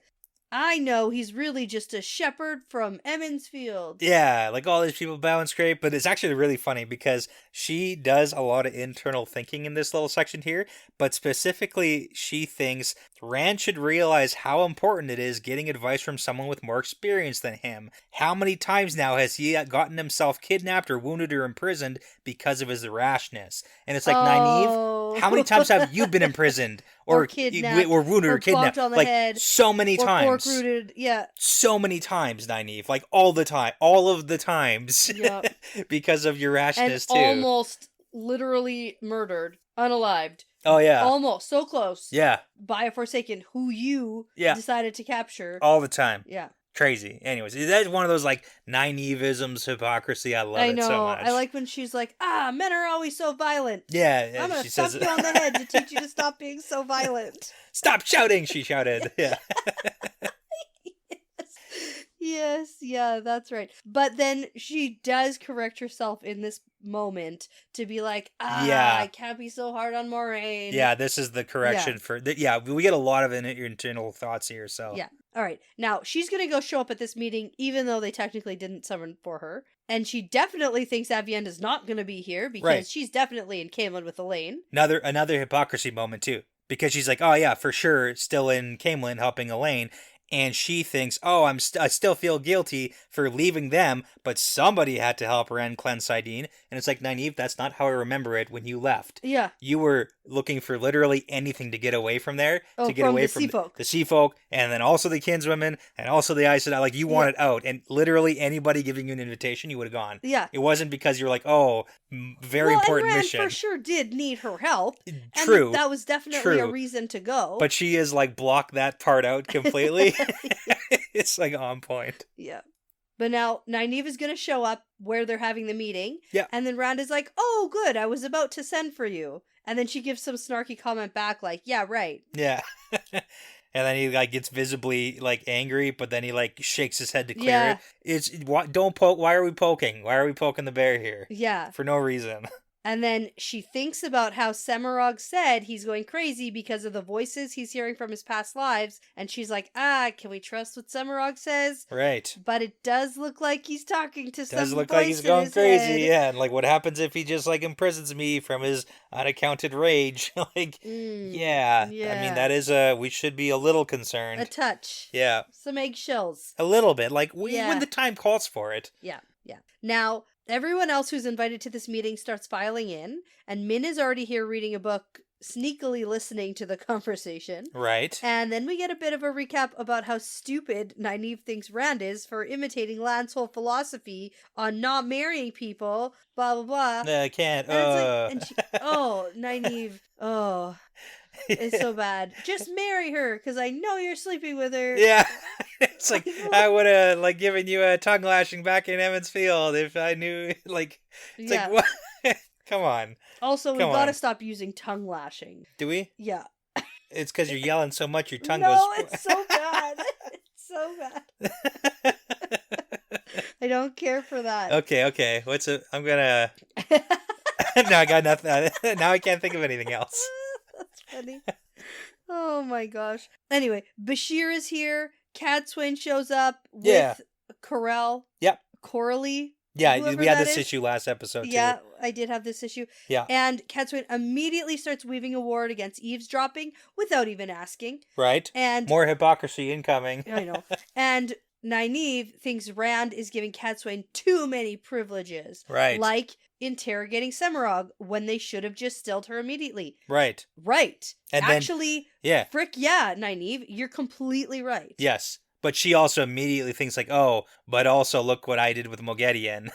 know he's really just a shepherd from Emmonsfield. Yeah, like all these people bow and scrape, but it's actually really funny because she does a lot of internal thinking in this little section here, but specifically she thinks Rand should realize how important it is getting advice from someone with more experience than him. How many times now has he gotten himself kidnapped or wounded or imprisoned because of his rashness? And it's like, Nynaeve, how many times have you been imprisoned? Or kidnapped, or wounded, or kidnapped, on the like head, so many or times, pork-rooted, yeah, so many times, Nynaeve, like all the time, all of the times, yep. because of your rashness too. Almost literally murdered, unalived. Oh yeah, almost so close. Yeah, by a Forsaken who you decided to capture all the time. Yeah. Crazy. Anyways, that's one of those like Nynaeveisms, hypocrisy. I love it so much. I like when she's like, men are always so violent. Yeah, I'm gonna thump you on the head to teach you to stop being so violent. Stop shouting, she shouted. Yeah. Yes, yeah, that's right. But then she does correct herself in this moment to be like, I can't be so hard on Moraine. Yeah, this is the correction for... we get a lot of internal thoughts here, so... Yeah. All right. Now, she's going to go show up at this meeting, even though they technically didn't summon for her. And she definitely thinks Aviend is not going to be here, because she's definitely in Camelin with Elaine. Another hypocrisy moment, too. Because she's like, oh, yeah, for sure, still in Camelin helping Elaine. And she thinks, I still feel guilty for leaving them, but somebody had to help Rand cleanse Sidene. And it's like, Nynaeve, that's not how I remember it when you left. Yeah. You were looking for literally anything to get away from there. To get away from the sea folk, and then also the kinswomen, and also the Aes Sedai. Like, you wanted out. And literally anybody giving you an invitation, you would have gone. Yeah. It wasn't because you were like, very important and Rand mission. for sure did need her help. True. And that was definitely a reason to go. But she is like, block that part out completely. It's like on point. Yeah. But now Nynaeve is going to show up where they're having the meeting. Yeah. And then Rand is like, oh, good. I was about to send for you. And then she gives some snarky comment back like, yeah, right. Yeah. And then he like gets visibly like angry, but then he like shakes his head to clear it. It's don't poke. Why are we poking? Why are we poking the bear here? Yeah. For no reason. And then she thinks about how Semirog said he's going crazy because of the voices he's hearing from his past lives. And she's like, can we trust what Semirog says? Right. But it does look like he's talking to some Does look voice like he's in going his crazy, head. yeah. And like, what happens if he just like imprisons me from his unaccounted rage? Like, yeah. I mean, that is we should be a little concerned. A touch. Yeah. Some eggshells. A little bit. Like, when the time calls for it. Yeah. Now, everyone else who's invited to this meeting starts filing in, and Min is already here reading a book, sneakily listening to the conversation. Right. And then we get a bit of a recap about how stupid Nynaeve thinks Rand is for imitating Lan's whole philosophy on not marrying people, blah, blah, blah. No, I can't. Nynaeve, it's so bad. Just marry her, because I know you're sleeping with her. Yeah. It's like, I would have, like, given you a tongue lashing back in Emmons Field if I knew, like, it's like, what? Come on. Also, we've got to stop using tongue lashing. Do we? Yeah. It's because you're yelling so much your tongue goes... No, it's so bad. It's so bad. I don't care for that. Okay. I'm gonna... No, I got nothing. Now I can't think of anything else. That's funny. Oh my gosh. Anyway, Bashir is here. Cadswain shows up with Corell. Yep. Coralie. Yeah, we had this issue last episode, too. Yeah, I did have this issue. Yeah. And Cadswain immediately starts weaving a ward against eavesdropping without even asking. Right. And more hypocrisy incoming. I know. And Nynaeve thinks Rand is giving Cadswain too many privileges. Right. Like interrogating Semirog when they should have just stilled her immediately. Right. And actually, then, frick yeah, Nynaeve, you're completely right. Yes. But she also immediately thinks like, but also look what I did with Moghedien.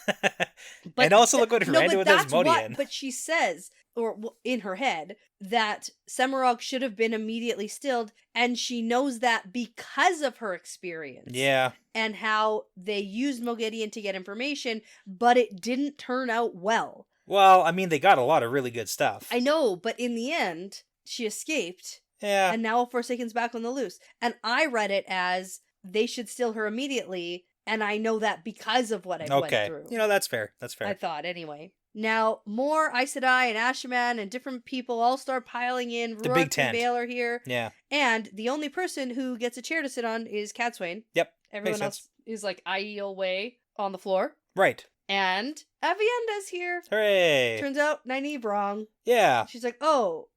And also look what Rand did with Asmodean. But she says, or in her head, that Semirog should have been immediately stilled, and she knows that because of her experience. Yeah. And how they used Moghedien to get information, but it didn't turn out well. Well, I mean, they got a lot of really good stuff. I know, but in the end, she escaped. Yeah. And now Forsaken's back on the loose. And I read it as they should still her immediately, and I know that because of what I went through. You know, that's fair. I thought, anyway. Now, more Aes Sedai and Ashaman and different people all start piling in. The big tent. And Bail are here. Yeah. And the only person who gets a chair to sit on is Cadswain. Yep. Everyone else is like Aiel way on the floor. Right. And Avienda's here. Hooray. Turns out Nynaeve wrong. Yeah. She's like,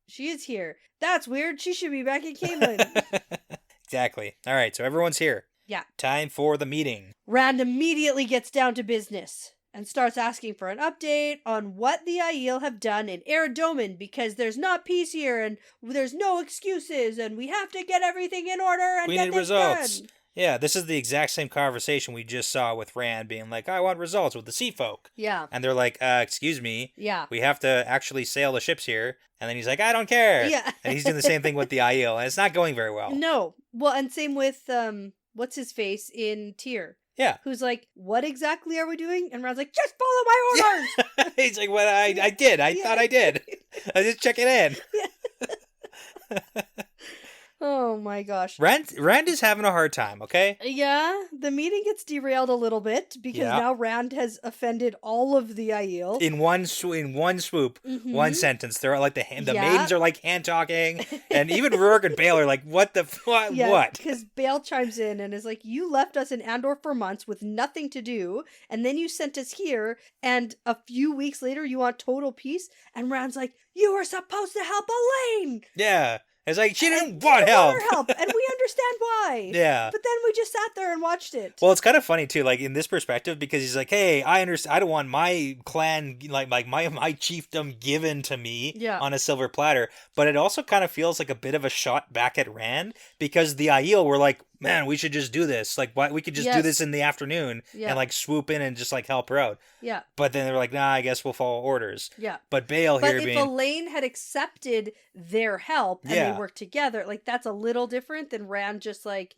she is here. That's weird. She should be back in Camelin. Exactly. All right, so everyone's here. Yeah. Time for the meeting. Rand immediately gets down to business and starts asking for an update on what the Aiel have done in Arad Doman, because there's not peace here and there's no excuses and we have to get everything in order and we get need things results. Done. Yeah, this is the exact same conversation we just saw with Rand being like, I want results with the sea folk. Yeah. And they're like, excuse me. Yeah. We have to actually sail the ships here. And then he's like, I don't care. Yeah. And he's doing the same thing with the Aiel, and it's not going very well. No. Well, and same with, what's his face in Tyr. Yeah. Who's like, what exactly are we doing? And Rand's like, just follow my orders! He's like, well, I did. I thought I did. I was just checking in. Yeah. Oh my gosh. Rand is having a hard time, okay? Yeah, the meeting gets derailed a little bit because now Rand has offended all of the Aiel. In one swoop, one sentence. They're like the maidens are like hand talking, and even Ruark and Bail are like, what the what? Yeah, what? Because Bail chimes in and is like, you left us in Andor for months with nothing to do, and then you sent us here, and a few weeks later you want total peace? And Rand's like, you were supposed to help Elaine! Yeah. It's like, she didn't want help. And we understand why. Yeah. But then we just sat there and watched it. Well, it's kind of funny, too, like, in this perspective, because he's like, hey, I understand. I don't want my clan, like my chiefdom given to me on a silver platter. But it also kind of feels like a bit of a shot back at Rand, because the Aiel were like, man, we should just do this. Like, why we could just do this in the afternoon and, like, swoop in and just, like, help her out. Yeah. But then they're like, nah, I guess we'll follow orders. Yeah. But Bail here being... But if Elaine had accepted their help and they worked together, like, that's a little different than Rand just, like,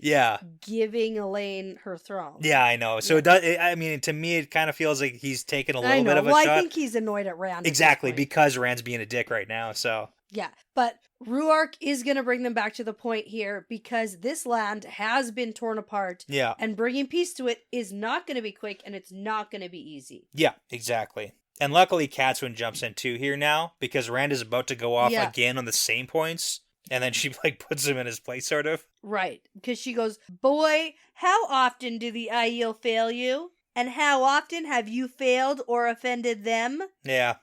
giving Elaine her throne. Yeah, I know. So it does... I mean, to me, it kind of feels like he's taking a little bit of a shot. I think he's annoyed at Rand. Exactly, because Rand's being a dick right now, so... Yeah, but Ruark is going to bring them back to the point here because this land has been torn apart. Yeah. And bringing peace to it is not going to be quick and it's not going to be easy. Yeah, exactly. And luckily, Catswin jumps in too here now because Rand is about to go off again on the same points. And then she puts him in his place, sort of. Right. Because she goes, boy, how often do the Aiel fail you? And how often have you failed or offended them? Yeah.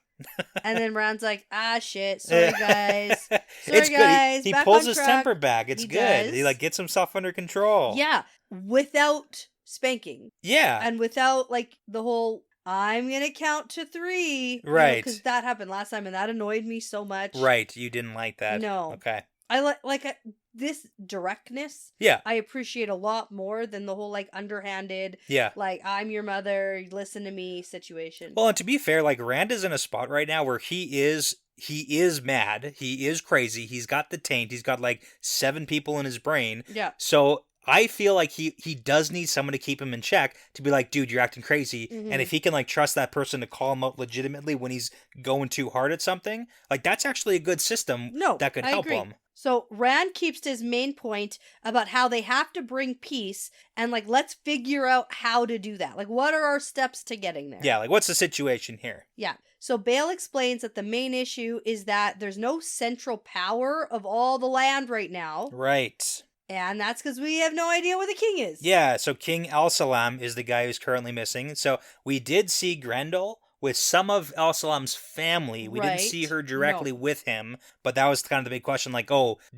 And then Rand's like, shit. Sorry, guys. It's guys. Good. He back pulls on his track. temper back. It's good. Does. He gets himself under control. Yeah. Without spanking. Yeah. And without the whole, I'm going to count to 3. Right. Because that happened last time and that annoyed me so much. Right. You didn't like that. No. Okay. I like this directness. Yeah. I appreciate a lot more than the whole underhanded, I'm your mother, listen to me situation. Well, and to be fair, Rand is in a spot right now where he is mad. He is crazy. He's got the taint. He's got 7 people in his brain. Yeah. So I feel like he does need someone to keep him in check, to be like, dude, you're acting crazy. Mm-hmm. And if he can trust that person to call him out legitimately when he's going too hard at something, that's actually a good system that could help him. So Rand keeps to his main point about how they have to bring peace and let's figure out how to do that. What are our steps to getting there? Yeah, what's the situation here? Yeah. So Bale explains that the main issue is that there's no central power of all the land right now. Right. And that's because we have no idea where the king is. Yeah, so King Al-Salam is the guy who's currently missing. So we did see Grendel with some of Al-Salam's family. We didn't see her directly with him, but that was kind of the big question,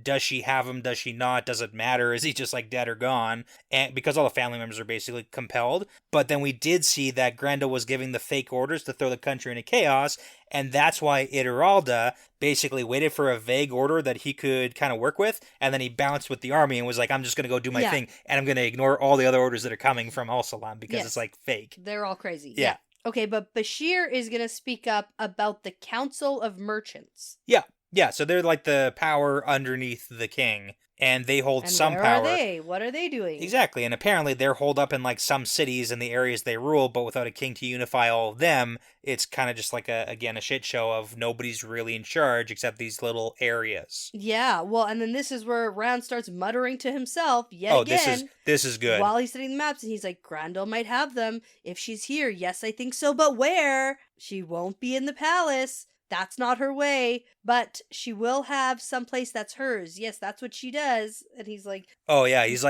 does she have him, does she not, does it matter, is he just dead or gone? And because all the family members are basically compelled. But then we did see that Grendel was giving the fake orders to throw the country into chaos, and that's why Ituralde basically waited for a vague order that he could kind of work with, and then he bounced with the army and was like, I'm just going to go do my thing, and I'm going to ignore all the other orders that are coming from Al-Salam because it's fake. They're all crazy. Yeah. Okay, but Bashir is going to speak up about the Council of Merchants. Yeah. Yeah, so they're the power underneath the king, and they hold some power. Where are they? What are they doing? Exactly, and apparently they're holed up in some cities in the areas they rule, but without a king to unify all of them, it's kind of just a shit show of nobody's really in charge except these little areas. Yeah, well, and then this is where Rand starts muttering to himself yet again. This is good. While he's studying the maps, and he's like, Grendel might have them. If she's here, yes, I think so, but where? She won't be in the palace. That's not her way, but she will have someplace that's hers. Yes, that's what she does. And he's like... Oh, yeah, he's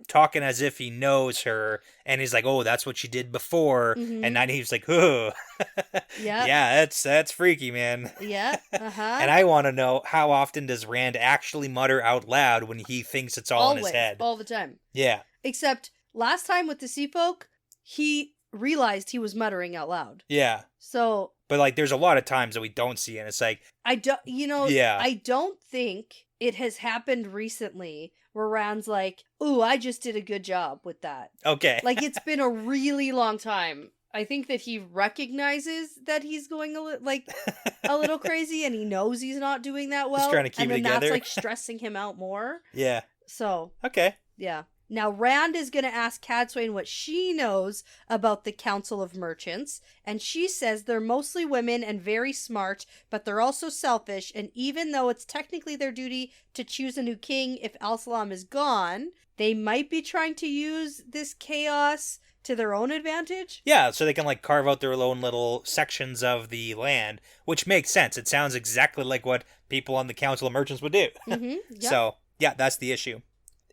talking as if he knows her, and he's like, oh, that's what she did before. Mm-hmm. And Nynaeve's like, oh. Yeah. Yeah, that's freaky, man. Yeah, uh-huh. And I want to know, how often does Rand actually mutter out loud when he thinks it's all in his head? All the time. Yeah. Except last time with the Sea Folk, he realized he was muttering out loud. Yeah. So... But there's a lot of times that we don't see, and it's I don't, yeah. I don't think it has happened recently where Rand's like, ooh, I just did a good job with that. Okay. It's been a really long time. I think that he recognizes that he's going a little crazy, and he knows he's not doing that well. He's trying to keep it together. And that's stressing him out more. Yeah. So. Okay. Yeah. Now, Rand is going to ask Cadsuane what she knows about the Council of Merchants, and she says they're mostly women and very smart, but they're also selfish, and even though it's technically their duty to choose a new king if Al-Salam is gone, they might be trying to use this chaos to their own advantage. Yeah, so they can carve out their own little sections of the land, which makes sense. It sounds exactly like what people on the Council of Merchants would do. Mm-hmm, yep. So, yeah, that's the issue.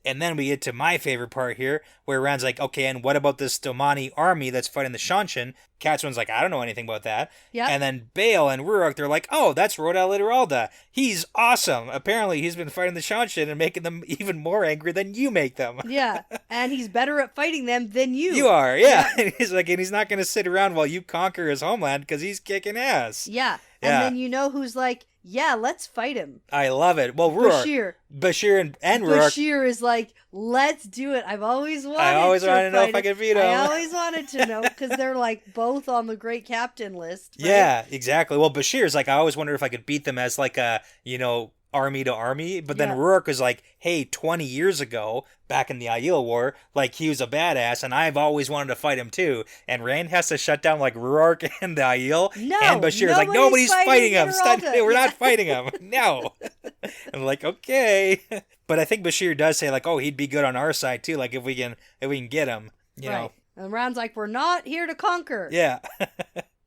And then we get to my favorite part here, where Rand's like, okay, and what about this Domani army that's fighting the Shanshan? Catswin's like, I don't know anything about that. Yeah. And then Bale and Ruark, they're like, oh, that's Rodell Ituralde. He's awesome. Apparently, he's been fighting the Shanshan and making them even more angry than you make them. Yeah, and he's better at fighting them than you. You are, yeah. And he's like, and he's not going to sit around while you conquer his homeland because he's kicking ass. Yeah. And then who's like, yeah, let's fight him. I love it. Well, Ruark. Bashir and Ruark. Bashir is like, let's do it. I've always wanted to know if I could beat him. I always wanted to know because they're both on the great captain list. Right? Yeah, exactly. Well, Bashir's like, I always wondered if I could beat them as a, army to army, but then Yeah. Ruark was like, hey, 20 years ago, back in the Aiel War, like, he was a badass, and I've always wanted to fight him too. And Rand has to shut down, like, Ruark and the Aiel. No, and Bashir's like, nobody's fighting him. Ituralde. We're not fighting him. No. I'm like, okay. But I think Bashir does say, like, oh, he'd be good on our side too, like, if we can get him, you know. And Rand's like, we're not here to conquer. Yeah.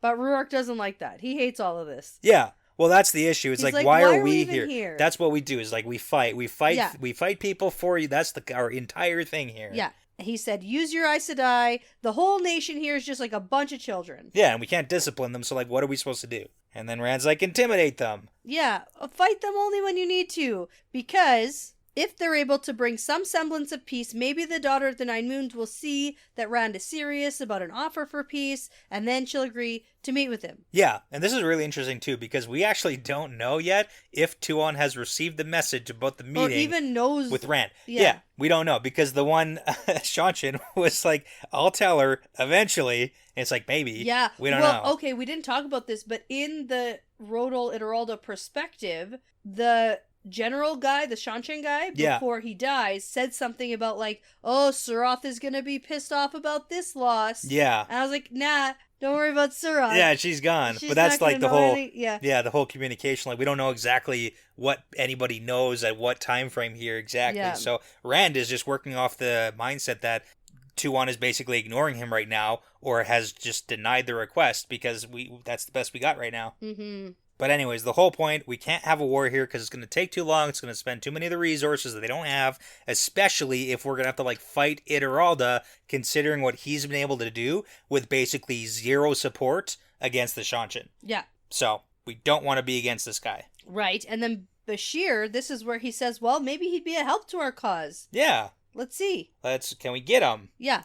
But Ruark doesn't like that. He hates all of this. Yeah. Well, that's the issue. It's He's like, why are we even here? That's what we do. Is like we fight. Yeah. We fight people for you. That's our entire thing here. Yeah. He said, use your Aes Sedai. The whole nation here is just like a bunch of children. Yeah, and we can't discipline them, so like, what are we supposed to do? And then Rand's like, intimidate them. Yeah, fight them only when you need to. Because if they're able to bring some semblance of peace, maybe the Daughter of the Nine Moons will see that Rand is serious about an offer for peace, and then she'll agree to meet with him. Yeah, and this is really interesting too, because we actually don't know yet if Tuon has received the message about the meeting. Or even knows. With Rand. Yeah, we don't know, because the one, Shanshin, was like, I'll tell her eventually. And it's like, maybe. Yeah. We don't know. Okay, we didn't talk about this, but in the Rodell Ituralde perspective, the general guy, the Shanshin guy, before he dies, said something about like, oh, Surath is going to be pissed off about this loss. Yeah. And I was like, nah, don't worry about Surath. Yeah, she's gone. She's but that's not like the gonna know whole anything. the whole communication. Like, we don't know exactly what anybody knows at what time frame here exactly. Yeah. So Rand is just working off the mindset that Tuon is basically ignoring him right now, or has just denied the request, because that's the best we got right now. Mm-hmm. But anyways, the whole point, we can't have a war here because it's going to take too long. It's going to spend too many of the resources that they don't have, especially if we're going to have to, like, fight Ituralde, considering what he's been able to do with basically zero support against the Shanshin. Yeah. So, we don't want to be against this guy. Right. And then Bashir, this is where he says, well, maybe he'd be a help to our cause. Yeah. Let's see. Can we get him? Yeah.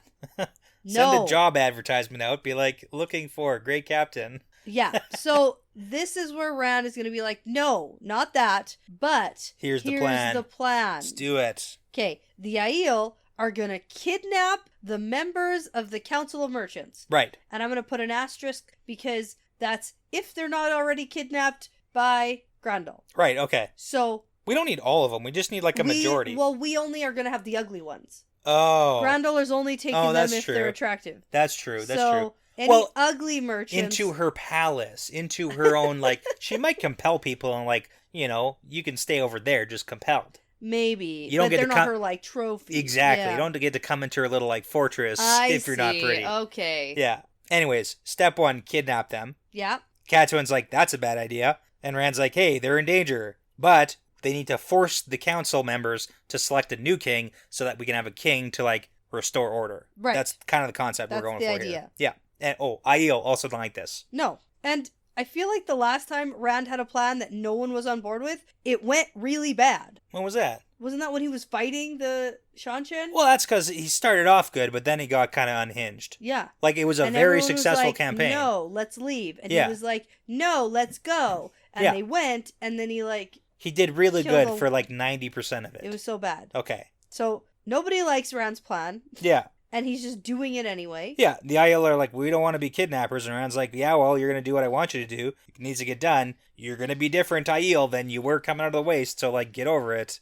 Send a job advertisement out. Be like, looking for a great captain. Yeah. So this is where Rand is going to be like, no, not that, but here's the plan. Let's do it. Okay. The Aiel are going to kidnap the members of the Council of Merchants. Right. And I'm going to put an asterisk because that's if they're not already kidnapped by Grandal. Right. Okay. So we don't need all of them. We just need like a majority. Well, we only are going to have the ugly ones. Oh. Grandal is only taking them if they're attractive. That's true. That's true. Any ugly merchants. Into her palace, into her own, like, she might compel people and, like, you know, you can stay over there, just compelled. Maybe. You don't get they're to not her, like, trophy. Exactly. Yeah. You don't get to come into her little, like, fortress if you're not pretty. Okay. Yeah. Anyways, step one, kidnap them. Yeah. Catuan's like, that's a bad idea. And Rand's like, hey, they're in danger. But they need to force the council members to select a new king so that we can have a king to, like, restore order. Right. That's kind of the concept we're going for idea. here. Yeah. And Aiel also don't like this. No. And I feel like the last time Rand had a plan that no one was on board with, it went really bad. When was that? Wasn't that when he was fighting the Shanshin? Well, that's because he started off good, but then he got kind of unhinged. Yeah. Like, it was a very successful campaign. No, let's leave. And he was like, no, let's go. And they went, and then he did really good for like 90% of it. It was so bad. Okay. So nobody likes Rand's plan. Yeah. And he's just doing it anyway. Yeah, the Aiel are like, we don't want to be kidnappers. And Rand's like, yeah, well, you're going to do what I want you to do. It needs to get done. You're going to be different, Aiel, than you were coming out of the waste. So, like, get over it.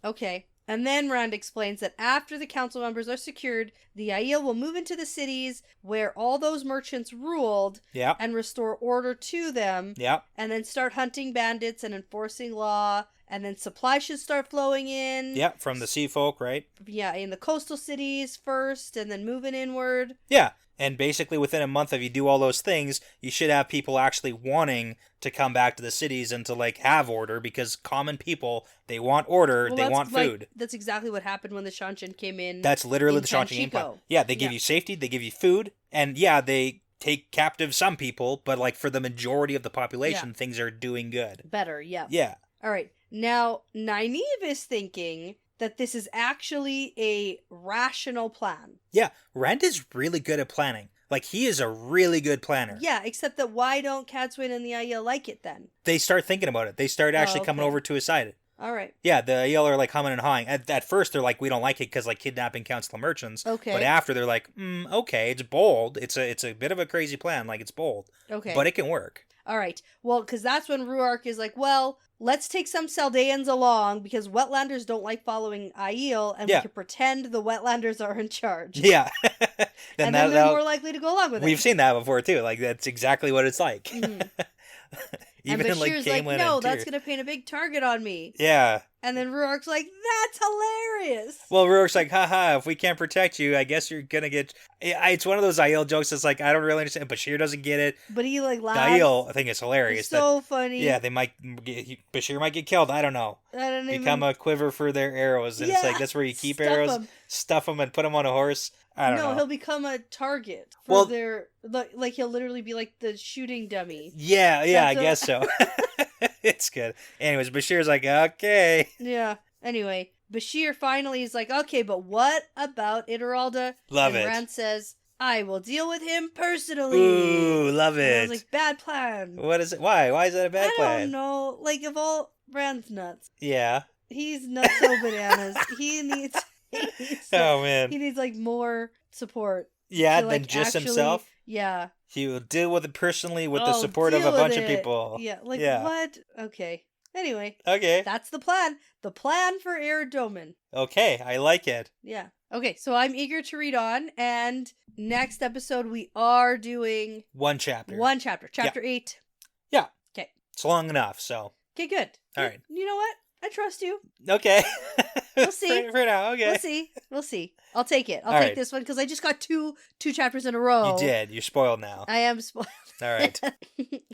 Okay. And then Rand explains that after the council members are secured, the Aiel will move into the cities where all those merchants ruled and restore order to them. Yeah. And then start hunting bandits and enforcing law. And then supply should start flowing in. Yeah, from the sea folk, right? Yeah, in the coastal cities first, and then moving inward. Yeah, and basically within a month, if you do all those things, you should have people actually wanting to come back to the cities and to, like, have order, because common people, they want order, they want food. That's exactly what happened when the Shanshin came in. That's literally the Shanshin game plan. Yeah, they give you safety, they give you food, and yeah, they take captive some people, but, like, for the majority of the population, things are doing good. Better, yeah. Yeah. All right. Now, Nynaeve is thinking that this is actually a rational plan. Yeah, Rand is really good at planning. Like, he is a really good planner. Yeah, except that why don't Cadsuane and the Aiel like it then? They start thinking about it. They start actually coming over to his side. All right. Yeah, the Aiel are like humming and hawing. At first, they're like, we don't like it because, like, kidnapping Council of Merchants. Okay. But after, they're like, okay, it's bold. It's a bit of a crazy plan. Like, it's bold. Okay. But it can work. All right. Well, because that's when Ruark is like, well, let's take some Saldeans along because Wetlanders don't like following Aiel, and we can pretend the Wetlanders are in charge. Yeah. And then they're more likely to go along with it. We've seen that before, too. Like, that's exactly what it's like. Mm-hmm. Even and in, like, Bashir's like, Camelin no, and Tyr. that's going to paint a big target on me. Yeah. And then Ruark's like, that's hilarious. Well, Ruark's like, haha, if we can't protect you, I guess you're going to get... It's one of those Aiel jokes that's like, I don't really understand. Bashir doesn't get it. But he, like, laughs. Aiel, I think it's hilarious. It's so funny. Yeah, they might... Bashir might get killed. I don't know. Become a quiver for their arrows. And it's like, that's where you keep arrows. Stuff them and put them on a horse. I don't know. No, he'll become a target for their... Like, he'll literally be like the shooting dummy. Yeah, I guess so. It's good. Anyways, Bashir's like, okay. Yeah. Anyway, Bashir finally is like, okay, but what about Ituralde? Love it. And Rand says, I will deal with him personally. Ooh, love it. And I was like, bad plan. What is it? Why? Why is that a bad plan? I don't know. Like, of all... Rand's nuts. Yeah. He's nuts so bananas. He needs oh, man. He needs, like, more support. Yeah, to, than like, just actually, himself? Yeah. He will deal with it personally with the support of a bunch of people. Yeah, what? Okay. Anyway. Okay. That's the plan. The plan for Arad Doman. Okay, I like it. Yeah. Okay, so I'm eager to read on, and next episode we are doing... One chapter. Chapter 8. Yeah. Okay. It's long enough, so... Okay, good. All right. You know what? I trust you. Okay. We'll see. for now, okay. We'll see. I'll take it. I'll take this one because I just got two chapters in a row. You did. You're spoiled now. I am spoiled. All right.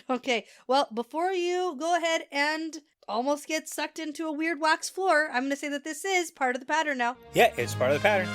Okay. Well, before you go ahead and almost get sucked into a weird wax floor, I'm going to say that this is part of the pattern now. Yeah, it's part of the pattern.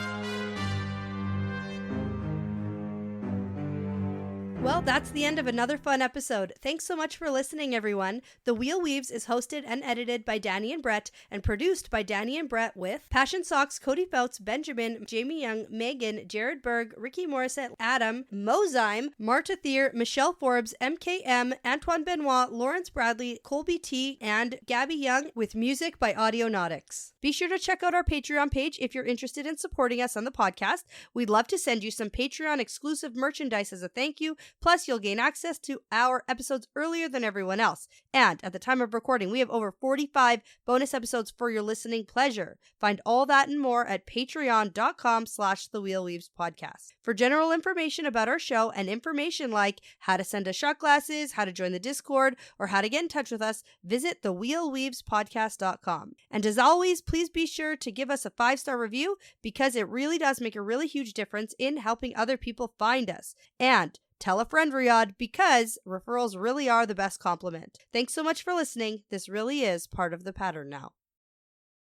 Well, that's the end of another fun episode. Thanks so much for listening, everyone. The Wheel Weaves is hosted and edited by Dani and Brett and produced by Dani and Brett with Passion Socks, Cody Feltz, Benjamin, Jamie Young, Megan, Jared Berg, Ricky Morissette, Adam, Mozyme, Marta Thier, Michelle Forbes, MKM, Antoine Benoit, Lawrence Bradley, Colby T, and Gabby Young with music by Audionautics. Be sure to check out our Patreon page if you're interested in supporting us on the podcast. We'd love to send you some Patreon exclusive merchandise as a thank you. Plus, you'll gain access to our episodes earlier than everyone else. And at the time of recording, we have over 45 bonus episodes for your listening pleasure. Find all that and more at patreon.com/thewheelweavespodcast. For general information about our show and information like how to send us shot glasses, how to join the Discord, or how to get in touch with us, visit thewheelweavespodcast.com. And as always, please be sure to give us a 5-star review because it really does make a really huge difference in helping other people find us. And tell a friend, Riyadh, because referrals really are the best compliment. Thanks so much for listening. This really is part of the pattern now.